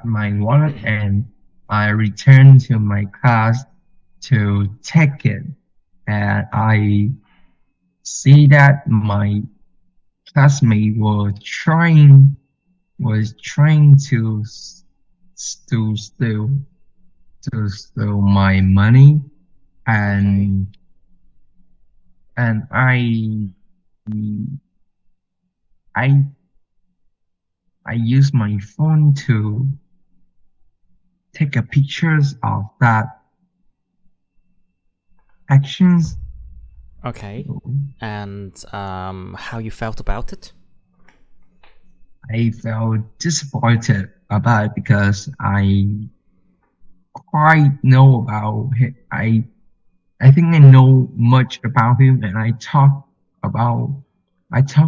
my wallet and I returned to my class to take it, and I see that my classmate was trying to steal my money, and I use my phone to take a pictures of that actions. Okay. And how you felt about it? I felt disappointed about it because I quite know about him. I think I know much about him, and I talk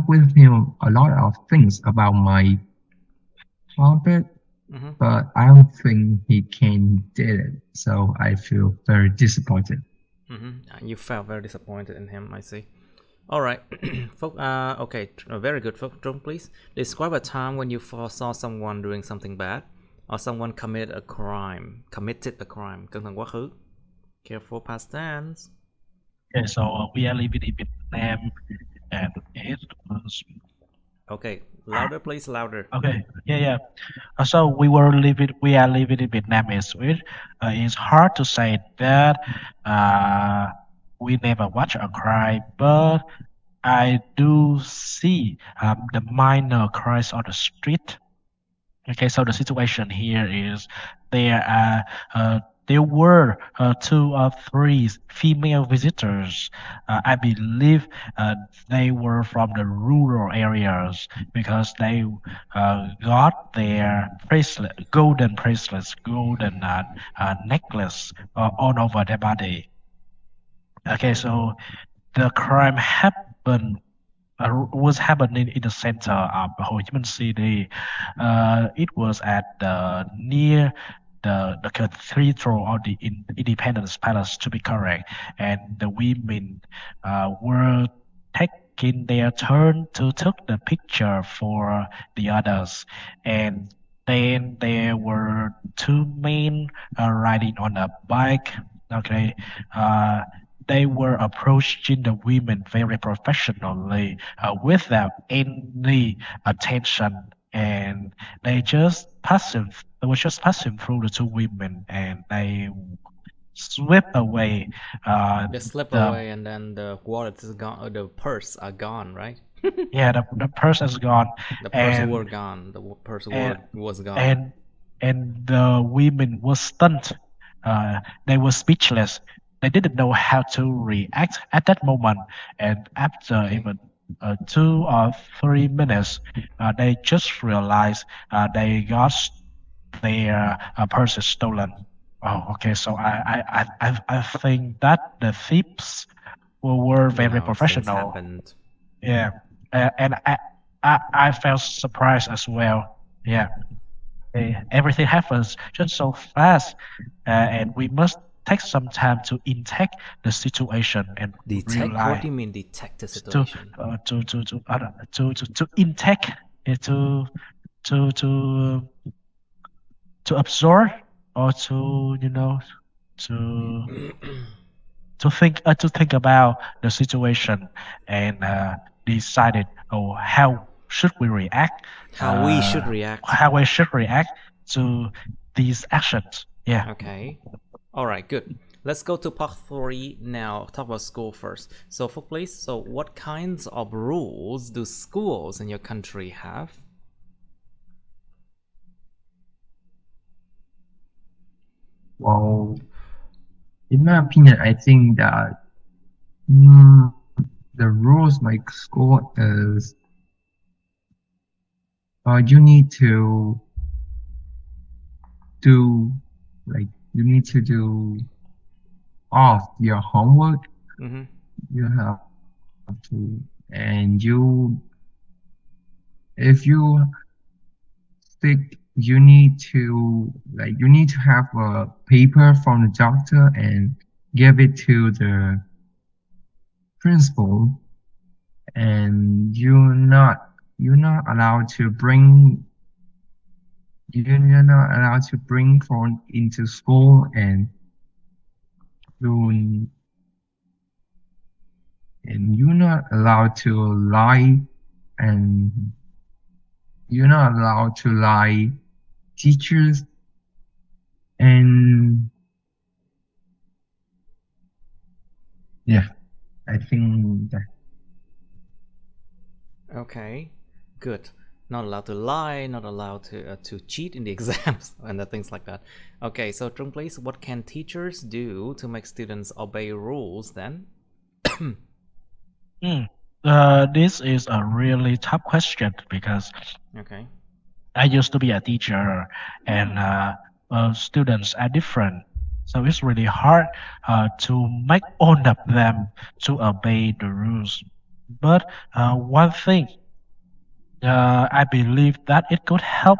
with him a lot of things about my hobby, but I don't think he can did it. So I feel very disappointed. You felt very disappointed in him, I see. All right, okay, very good. Trung, please describe a time when you saw someone doing something bad or someone committed a crime. Cẩn thận quá khứ. Careful past tense. Okay, so we are living in Vietnam, and it was. Okay, louder, please, louder. Okay, yeah. So we are living in Vietnam as well. It's hard to say that we never watch a crime, but I do see the minor crimes on the street. Okay, so the situation here is there were 2 or 3 female visitors. I believe they were from the rural areas because they got their golden necklace all over their body. Okay, so the crime was happening in the center of Ho Chi Minh City. It was at near the cathedral or the Independence Palace, to be correct, and the women were taking their turn to take the picture for the others, and then there were 2 men riding on a bike. Okay, they were approaching the women very professionally without any attention, and they were just passing through the 2 women, and they sweep away They slip the away and then the wallet is gone, or the purse are gone, right? yeah, the purse is gone, The purse and were gone. The purse and was gone. and the women were stunned. They were speechless. They didn't know how to react at that moment. And after Okay. even 2 or 3 minutes, they just realized they got their purses stolen. Oh, okay. So I think that the thieves were You very know, things professional. happened. Yeah, and I felt surprised as well. Yeah, everything happens just so fast, and we must take some time to intake the situation and Detect? What realize do you mean detect the to situation? to intake it to to to absorb or to to to think about the situation and decided how should we react How we should react. how we should react to these actions. Yeah. Okay. All right, good. Let's go to part 3 now. Talk about school first. So, for please, so what kinds of rules do schools in your country have? Well, in my opinion, I think that mm, the rules my school is you need to do you need to do off your homework. Mm-hmm. You have to, and if you sick, you need to have a paper from the doctor and give it to the principal, and you're not allowed to bring you're not allowed to bring phone into school, you and you're not allowed to lie, and you're not allowed to lie teachers, and yeah, I think that. Okay, good. Not allowed to lie, not allowed to cheat in the exams and the things like that. Okay, so Trung, please, what can teachers do to make students obey rules then? This is a really tough question because Okay. I used to be a teacher, and students are different. So it's really hard to make all of them to obey the rules. But one thing I believe that it could help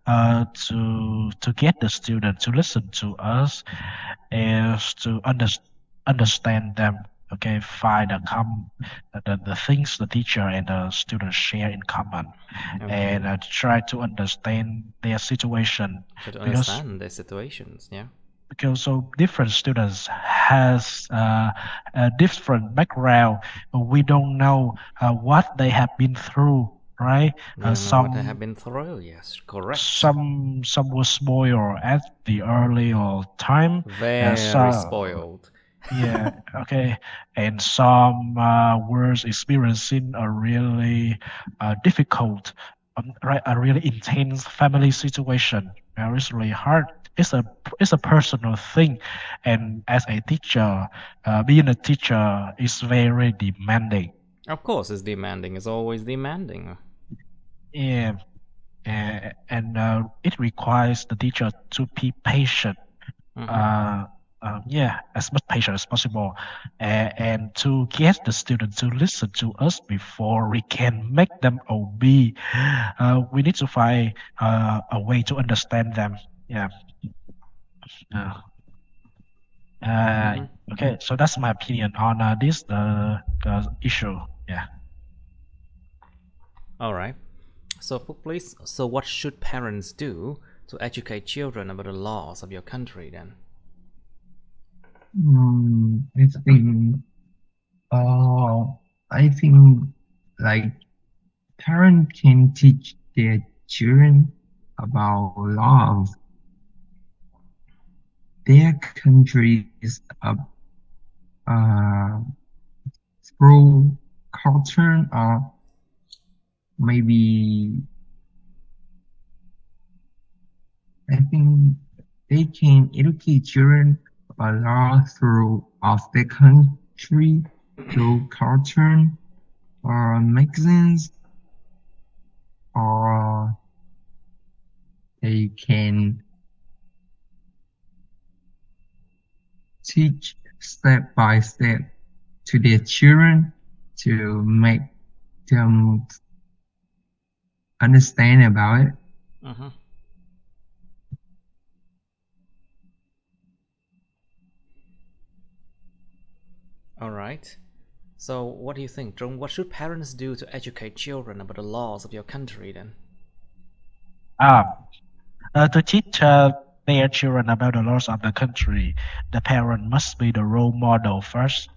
to get the student to listen to us is to understand them. Okay, find the things the teacher and the student share in common, Okay. and try to understand their situation Try to because understand the situations, yeah. so different students has a different background. We don't know what they have been through, right? We don't know what they have Some been through, yes, correct. some were spoiled at the earlier time, Very spoiled. yeah, okay, and some were experiencing a really difficult, right, a really intense family situation. It's really hard. It's a personal thing, and as a teacher, being a teacher is very demanding. Of course, it's demanding. It's always demanding. Yeah, and it requires the teacher to be patient. Mm-hmm. Yeah, as much patient as possible, and to get the student to listen to us before we can make them obey. We need to find a way to understand them. Yeah. Uh, Mm-hmm. okay, so that's my opinion on this issue. Yeah. All right. So, please, so what should parents do to educate children about the laws of your country then? It's been I think like parents can teach their children about laws their countries uh, through culture or maybe I think they can educate children a lot through of their country, through culture or magazines, or they can teach step by step to their children to make them understand about it. Mm-hmm. All right. So, what do you think, Trung? What should parents do to educate children about the laws of your country then? To teach their children about the laws of the country, the parent must be the role model first,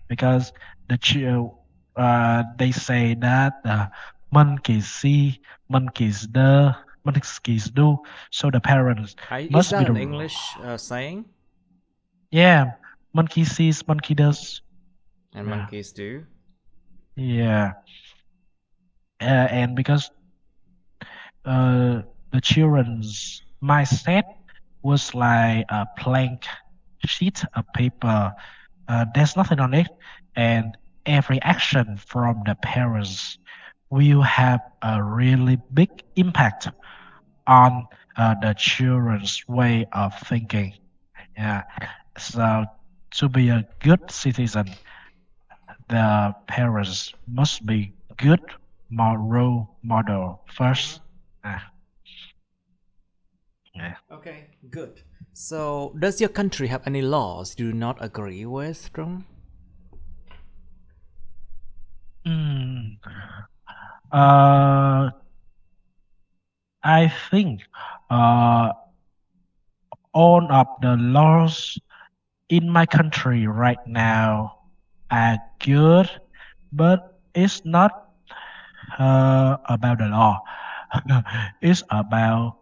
because they say that monkeys see, monkeys do. So the parents Is must that be an the English saying? yeah. Monkey sees, monkey does. And Yeah. monkeys do. Yeah. And because the children's mindset was like a blank sheet of paper. There's nothing on it, and every action from the parents will have a really big impact on the children's way of thinking. Yeah. So to be a good citizen, the parents must be good role model first. Yeah. Okay, good. So, does your country have any laws you do not agree with, Trung? Mm. Uh, I think all of the laws in my country right now are good, but it's not about the law. It's about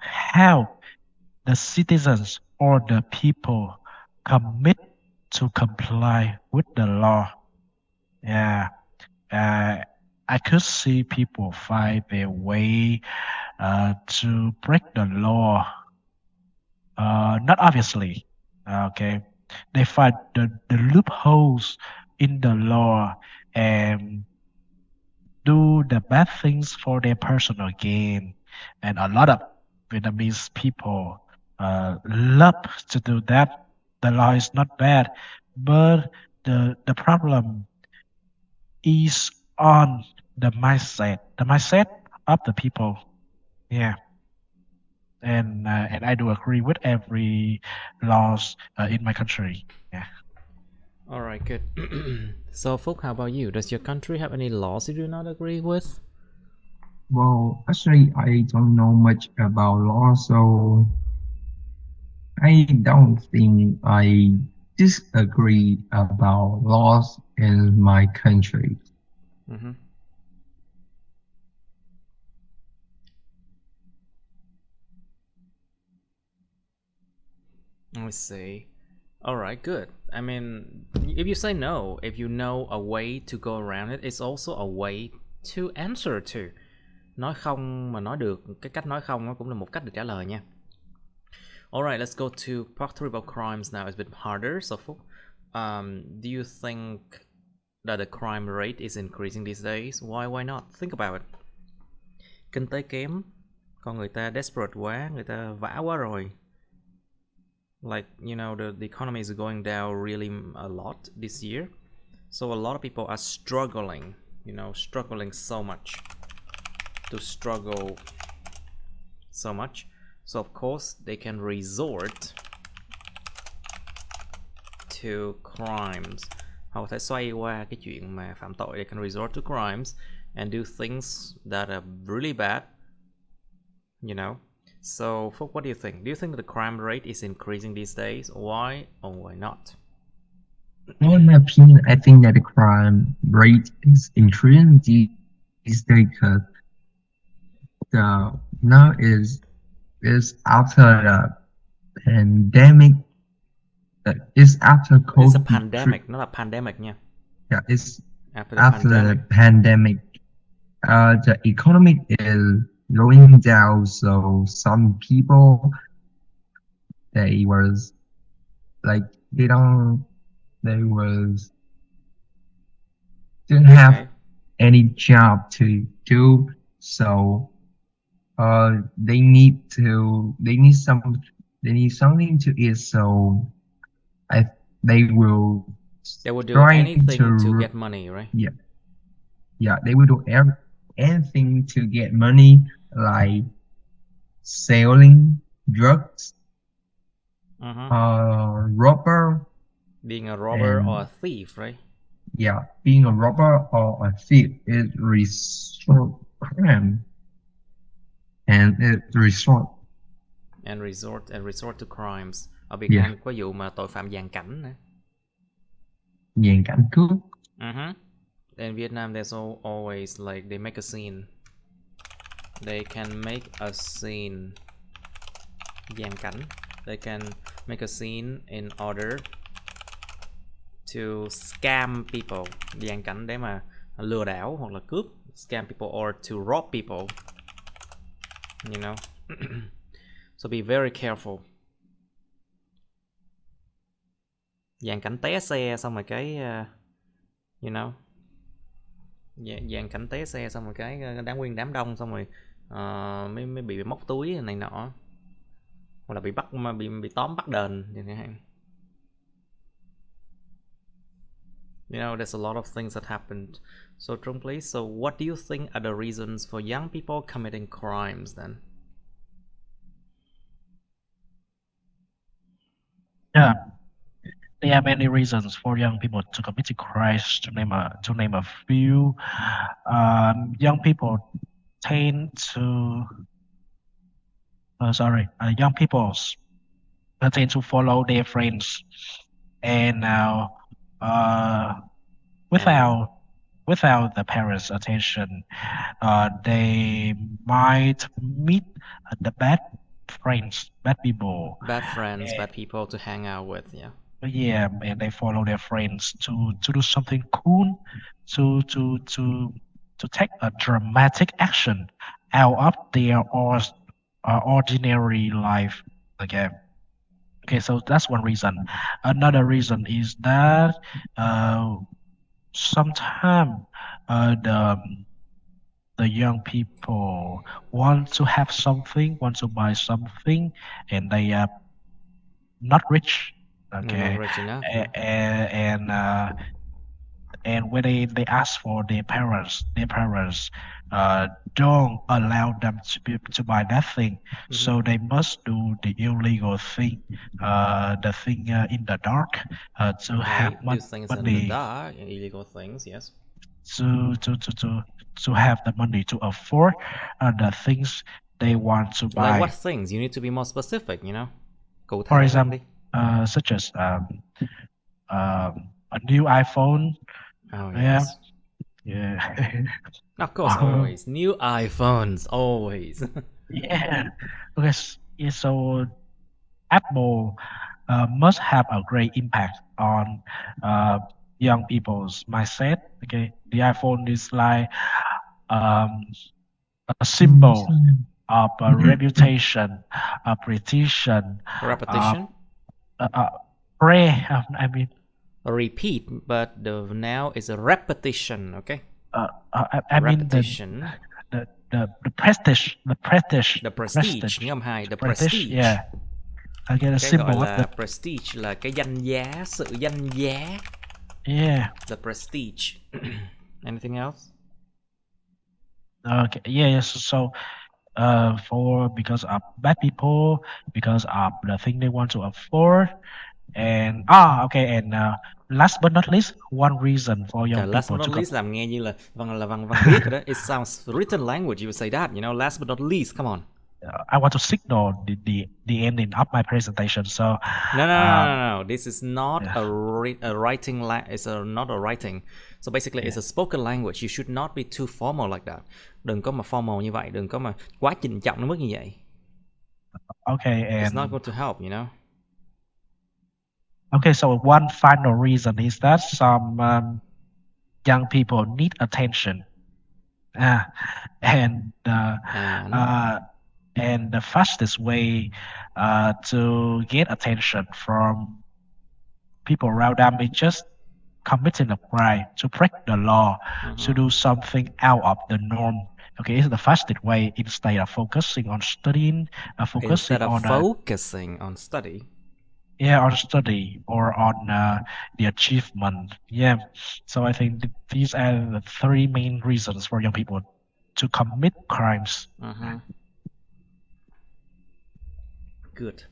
how the citizens or the people commit to comply with the law. Yeah. Uh, I could see people find their way to break the law. Not obviously. Okay. They find the loopholes in the law and do the bad things for their personal gain. And a lot of Vietnamese people love to do that. The law is not bad, but the problem is on the mindset of the people. Yeah, and I do agree with every laws in my country. Yeah. All right, good. So, Phúc, how about you? Does your country have any laws you do not agree with? Well, actually, I don't know much about law, so I don't think I disagree about laws in my country. Mm-hmm. I see. All right, good. I mean, if you say no, if you know a way to go around it, it's also a way to answer to. Nói không mà nói được, cái cách nói không nó cũng là một cách để trả lời nha. Alright, let's go to part 3 about crimes now. It's a bit harder. So, Phúc, do you think that the crime rate is increasing these days? Why not? Think about it. Kinh tế kém, con người ta desperate quá, người ta vã quá rồi. Like, you know, the economy is going down really a lot this year. So a lot of people are struggling, you know, struggling so much. To struggle so much. So of course they can resort to crimes. Họ có thể xoay qua cái chuyện mà phạm tội. They can resort to crimes and do things that are really bad, you know. So, Phúc, what do you think? Do you think that the crime rate is increasing these days? Why or why not? Well, in my opinion, I think that the crime rate is increasing these days because the now is after pandemic. It's after It's a COVID. pandemic, not a pandemic nha. Yeah, it's After after the pandemic. pandemic. The economy is going down, so some people they was like they didn't have any job to do, so they need something to eat, so I they will do try anything to get money, right? Yeah, they will do anything to get money, like selling drugs, robber. Being a robber or a thief, right? Yeah, being a robber or a thief is resort crime, and it resort to crimes. Ở Việt Nam có vụ mà tội phạm giàn cảnh nữa. Giàn cảnh cướp. In Vietnam, there's always like they make a scene. They can make a scene. Giàn cảnh. They can make a scene in order to scam people. Giàn cảnh để mà lừa đảo hoặc là cướp. Scam people or to rob people. You know. So be very careful. Dàn cảnh té xe xong rồi cái you know, dàn cảnh té xe xong rồi cái nguyên đám đông xong rồi mới bị móc túi này nọ, hoặc là bị bắt bị tóm bắt đền chẳng hạn. You know, there's a lot of things that happened. So Trung, please, so what do you think are the reasons for young people committing crimes then? Yeah, there are many reasons for young people to commit crimes. To name a few, young people tend to young people tend to follow their friends, and without the parents' attention, they might meet the bad people. Bad people to hang out with, yeah. Yeah, and they follow their friends to do something cool, to take a dramatic action out of their ordinary life. Okay, so that's one reason. Another reason is that sometimes the young people want to have something, want to buy something, and they are not rich. Okay, not rich enough. And when they ask for their parents don't allow them to buy that thing. So they must do the illegal thing, the thing in the dark, to have money. Things in the dark, illegal things, yes. To have the money to afford the things they want to buy. Like what things? You need to be more specific, you know. For example, such as a new iPhone. Oh yes. Yeah. Of course, always new iPhones, always. Yeah. Because so Apple must have a great impact on young people's mindset. Okay, the iPhone is like a symbol of a reputation, a repetition. Repeat, but the now is a repetition. Okay. Repetition. The prestige. The prestige. The prestige. Yeah. Again, a symbol gọi là prestige là cái danh giá, sự danh giá. Yeah. The prestige. Anything else? Okay. Yeah. So, because of bad people, because of the thing they want to afford, and and last but not least, one reason for young people last but not least làm nghe như là văn viết rồi đó. It sounds written language. You would say that, you know, last but not least. Come on. I want to signal the ending of my presentation. So no. This is not a writing. It's not a writing. So basically, it's a spoken language. You should not be too formal like that. Đừng có mà formal như vậy. Đừng có mà quá trình trọng nó mức như vậy. Okay, It's not and going to help, you know. okay, so one final reason is that some young people need attention. Uh, and and the fastest way to get attention from people around them is just committing a crime, to break the law, to do something out of the norm. Okay, it's the fastest way instead of focusing on studying, Instead of focusing on study. Yeah, on study or on the achievement. Yeah, so I think these are the three main reasons for young people to commit crimes. Good.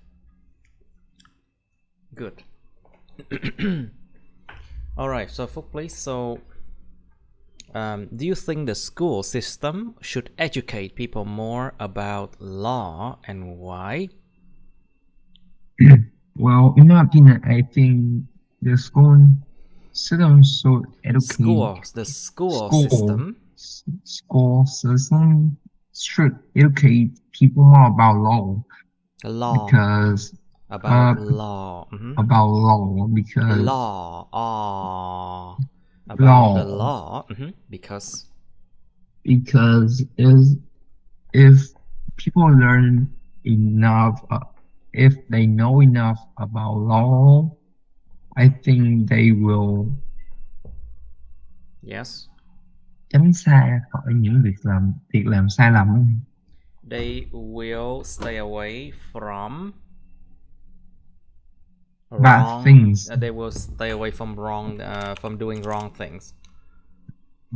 All right, so Phúc, please. So, do you think the school system should educate people more about law, and why? Well, in my opinion, I think the school system should educate The school system should educate people more about law. Because about law. About law because about the law. Because if people learn enough, if they know enough about law, I think they will tránh xa khỏi những việc làm sai lầm. They will stay away from bad things. They will stay away from from doing wrong things.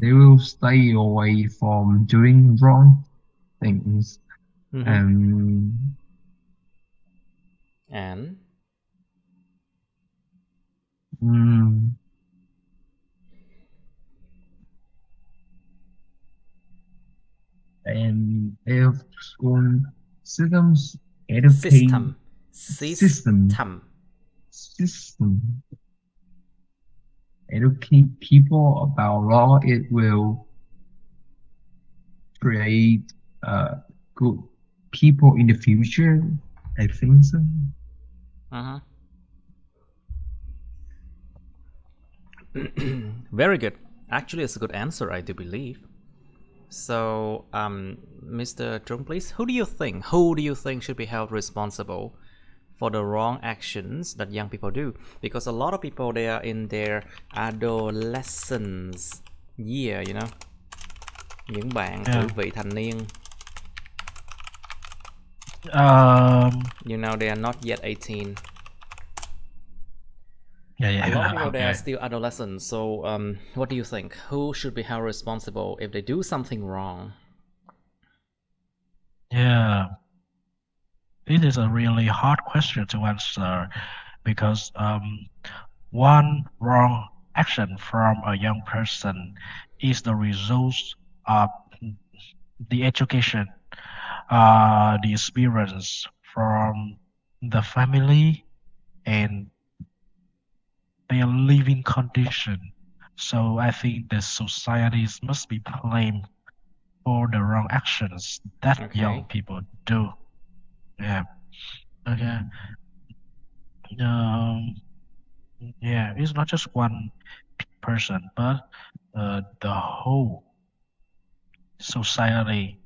They will stay away from doing wrong things. And if school systems educate educate people about law, it will create good people in the future. I think so. Very good. Actually, it's a good answer, I do believe. So, Mr. Trung, please, who do you think should be held responsible for the wrong actions that young people do? Because a lot of people, they are in their adolescence year, you know. Những bạn tuổi vị thành niên. You know, they are not yet 18. A lot of people, they are still adolescents. So, what do you think? Who should be held responsible if they do something wrong? Yeah, this is a really hard question to answer because one wrong action from a young person is the result of the education, the experience from the family and their living condition. So I think the societies must be blamed for the wrong actions that young people do. Yeah. Okay. Yeah, it's not just one person, but the whole society.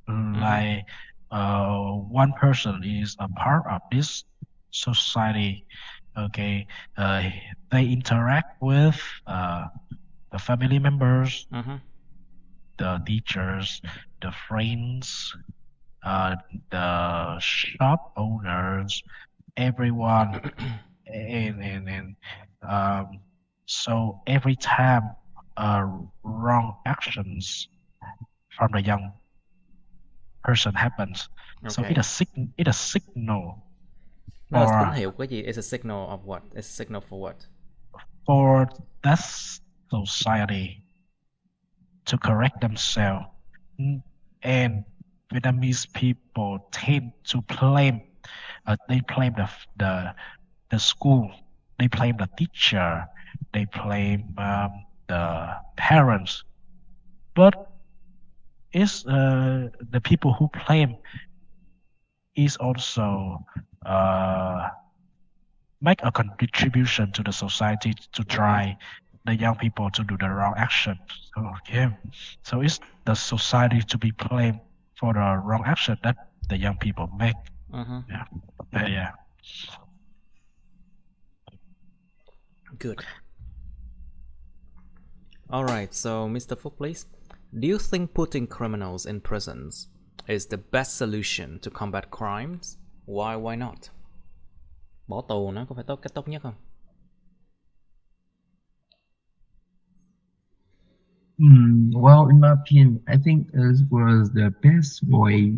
Like one person is a part of this society. Okay, they interact with the family members, the teachers, the friends, the shop owners, everyone, and so every time wrong actions from the young person happens, so it's a signal. No, it's tín hiệu cái gì? It's a signal of what? It's a signal for what? For that society to correct themselves. And Vietnamese people tend to blame. They blame the school. They blame the teacher. They blame the parents. But it's the people who blame is also make a contribution to the society to try the young people to do the wrong action. So yeah, so it's the society to be blamed for the wrong action that the young people make. Yeah, yeah. Good. All right, so Mr. Phúc, please. Do you think putting criminals in prisons is the best solution to combat crimes? Why not? Bỏ tù nó có phải cách tốt nhất không? Well, in my opinion, I think it was the best way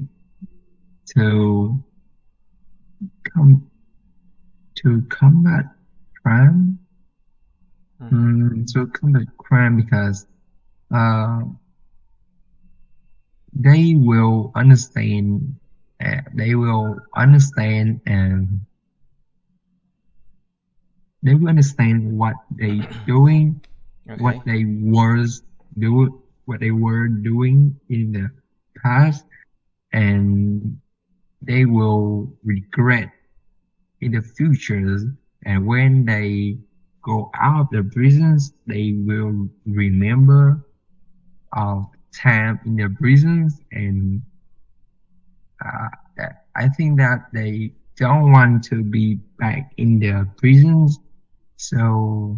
to combat crime. To combat crime because they will understand. They will understand what they doing, Okay. what they were doing in the past, and they will regret in the future. And when they go out of the prisons, they will remember time in the prisons, and I think that they don't want to be back in the prisons. So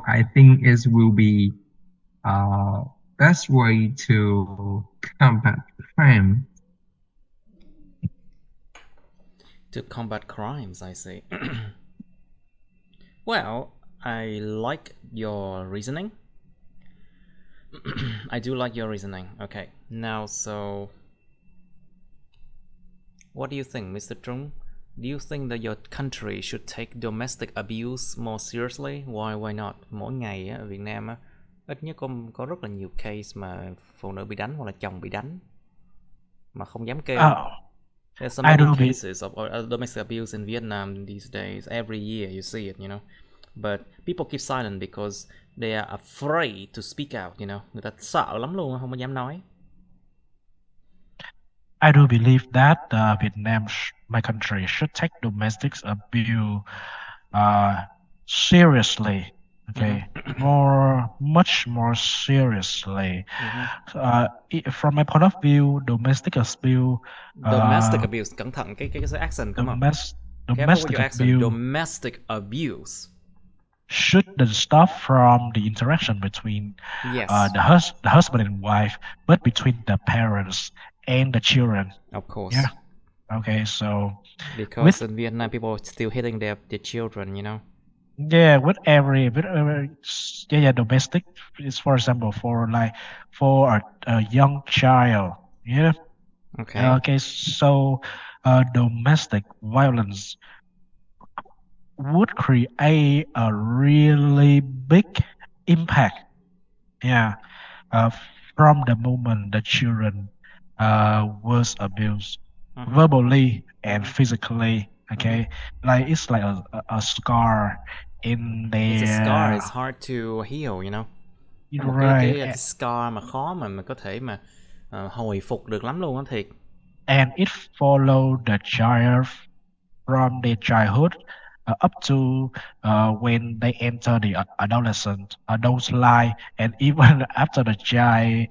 I think it will be best way to combat crime. To combat crimes, I see. Well, I like your reasoning. I do like your reasoning. Okay, now so what do you think, Mr. Trung? Do you think that your country should take domestic abuse more seriously? Why not? Mỗi ngày ở Việt Nam á, ít nhất có rất là nhiều case mà phụ nữ bị đánh hoặc là chồng bị đánh mà không dám kêu. There's so many cases of domestic abuse in Vietnam these days. Every year you see it, you know. But people keep silent because they are afraid to speak out, you know. Người ta sợ lắm luôn, không có dám nói. I do believe that Vietnam, my country, should take domestic abuse seriously. Okay, much more seriously. From my point of view, domestic abuse. Domestic abuse, cẩn thận cái accent, come on. Domestic abuse. Domestic abuse shouldn't stop from the interaction between the husband and wife, but between the parents and the children. Of course. Yeah. Okay, so because in Vietnam people are still hitting their children, you know. Yeah, with every domestic is, for example, for a young child. Yeah. Okay. Okay, so domestic violence would create a really big impact. Yeah. From the moment the children was abused verbally and physically. Okay, like it's like a scar in there. It's a scar. It's hard to heal, you know. Right. Cái scar mà khó mà có thể mà hồi phục được lắm luôn á, thiệt. And it followed the child from their childhood up to when they enter the adult life, and even after the child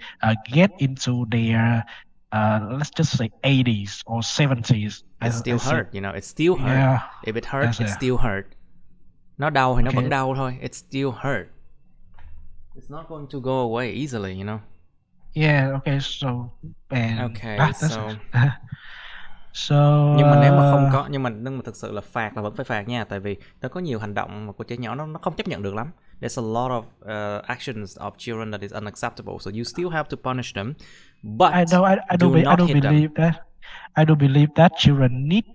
get into their let's just say 80s or 70s. It still hurt, you know. It still hurt. Yeah, if it hurts, it still hurt. Nó đau thì nó vẫn đau thôi. It still hurt. It's not going to go away easily, you know. Yeah. Okay. So. Nhưng mà nếu mà không có, nhưng mà thực sự là phạt là vẫn phải phạt nha, tại vì nó có nhiều hành động mà của trẻ nhỏ nó không chấp nhận được lắm. There's a lot of actions of children that is unacceptable, so you still have to punish them. But I don't believe that children need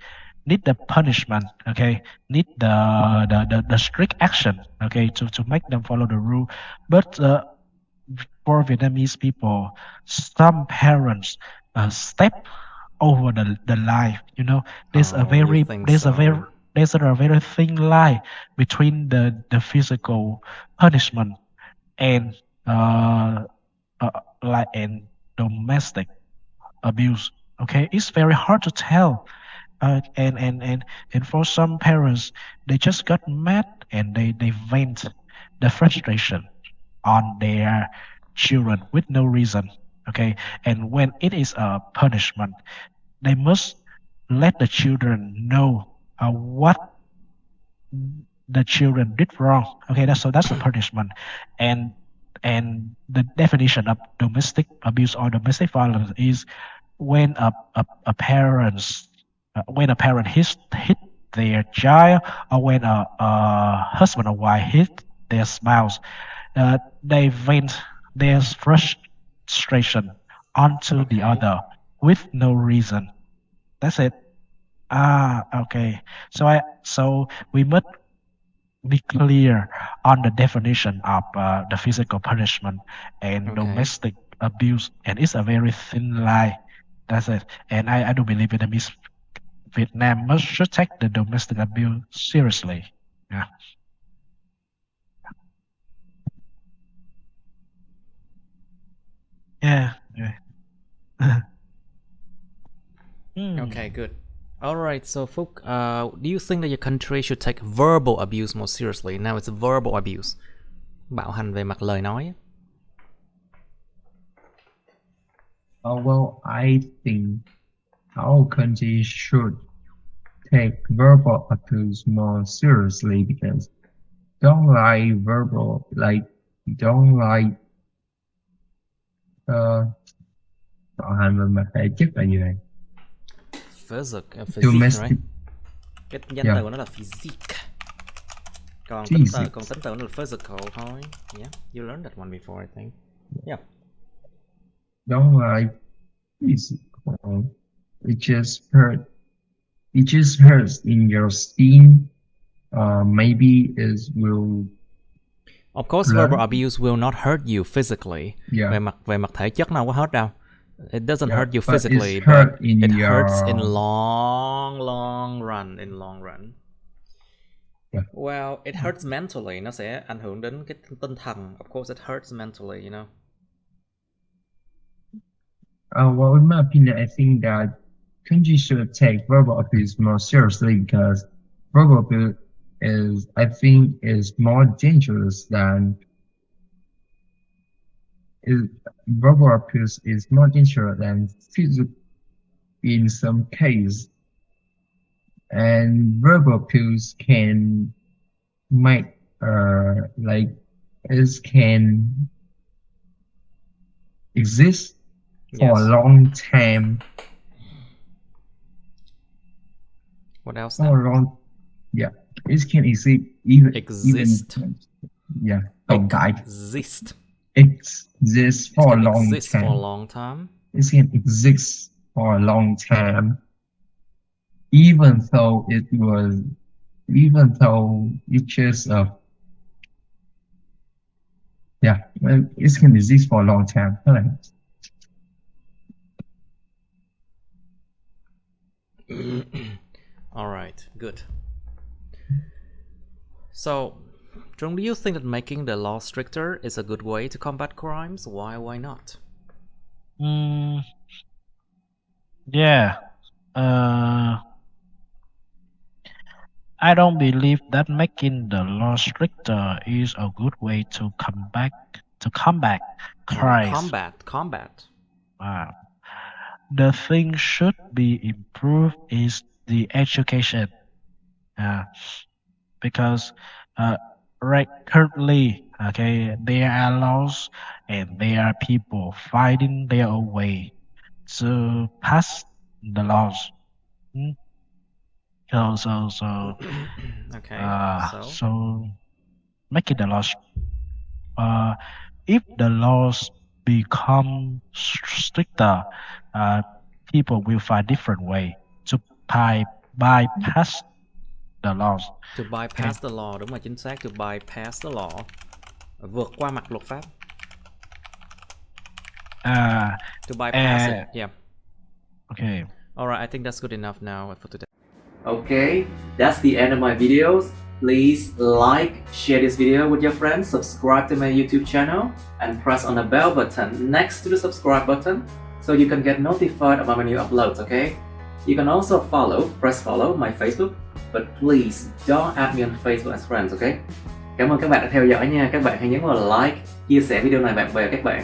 the punishment. Okay, need the strict action. Okay, to make them follow the rule. But for Vietnamese people, some parents step over the line. You know, there's a very thin line between the physical punishment and and domestic abuse. Okay, it's very hard to tell. And for some parents, they just got mad and they vent the frustration on their children with no reason. Okay, and when it is a punishment, they must let the children know what the children did wrong. Okay, that's a punishment, and the definition of domestic abuse or domestic violence is when a parents when a parent hit their child, or when a husband or wife hit their spouse. They vent their frustration onto the Okay. other with no reason. That's it. Okay. So we must be clear on the definition of the physical punishment and Okay. domestic abuse, and it's a very thin line. That's it. And I do believe Vietnamese Vietnam must should take the domestic abuse seriously. Yeah. Yeah. Yeah. Okay, good. Alright, so Phúc, do you think that your country should take verbal abuse more seriously? Now it's verbal abuse. Bạo hành về mặt lời nói. Well, I think our country should take verbal abuse more seriously because don't like verbal, don't like bạo hành về mặt thể chất là gì vậy? Physique, Domestic, right? Cái danh yeah. từ của nó là physique. Còn Physics. tính từ nó là physical thôi. Yeah, you learned that one before, I think. Yeah. Don't like physical. It just hurts in your skin. Maybe it will. Of course, verbal abuse will not hurt you physically. Yeah. Về mặt thể chất nào có hurt đâu. It doesn't hurt you but physically, it's hurt but in it your... hurts in long run. Yeah. Well, it hurts mentally. Nó sẽ ảnh hưởng đến cái tinh thần. Of course, it hurts mentally, you know. Well, in my opinion, I think that countries should take verbal abuse more seriously because verbal abuse is more dangerous than verbal abuse is more dangerous than physical in some case, and verbal abuse can make it can exist for a long time. What else? For a long, yeah, it can exist even. Yeah, exist for a long time. It can exist for a long time, even though it just it can exist for a long time. All right, good. So, Trung, do you think that making the law stricter is a good way to combat crimes? Why not? Yeah. I don't believe that making the law stricter is a good way to combat crimes. Combat. The thing should be improved is the education. Because currently, okay, there are laws and there are people finding their own way to pass the laws. So okay. So making the laws. If the laws become stricter, people will find different way to bypass the laws. To bypass the law, đúng rồi, chính xác. To bypass the law, vượt qua mặt luật pháp. To bypass it, yeah. Okay. Alright, I think that's good enough now for today. Okay, that's the end of my videos. Please like, share this video with your friends, subscribe to my YouTube channel, and press on the bell button next to the subscribe button so you can get notified about my new uploads, okay? You can also press follow my Facebook, but please don't add me on Facebook as friends, okay? Cảm ơn các bạn đã theo dõi nha. Các bạn hãy nhấn vào like, chia sẻ video này bạn bè các bạn.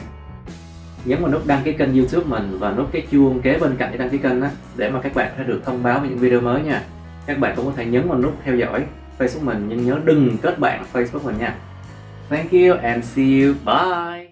Nhấn vào nút đăng ký kênh YouTube mình và nút cái chuông kế bên cạnh để đăng ký kênh á, để mà các bạn sẽ được thông báo về những video mới nha. Các bạn cũng có thể nhấn vào nút theo dõi Facebook mình, nhưng nhớ đừng kết bạn Facebook mình nha. Thank you and see you. Bye.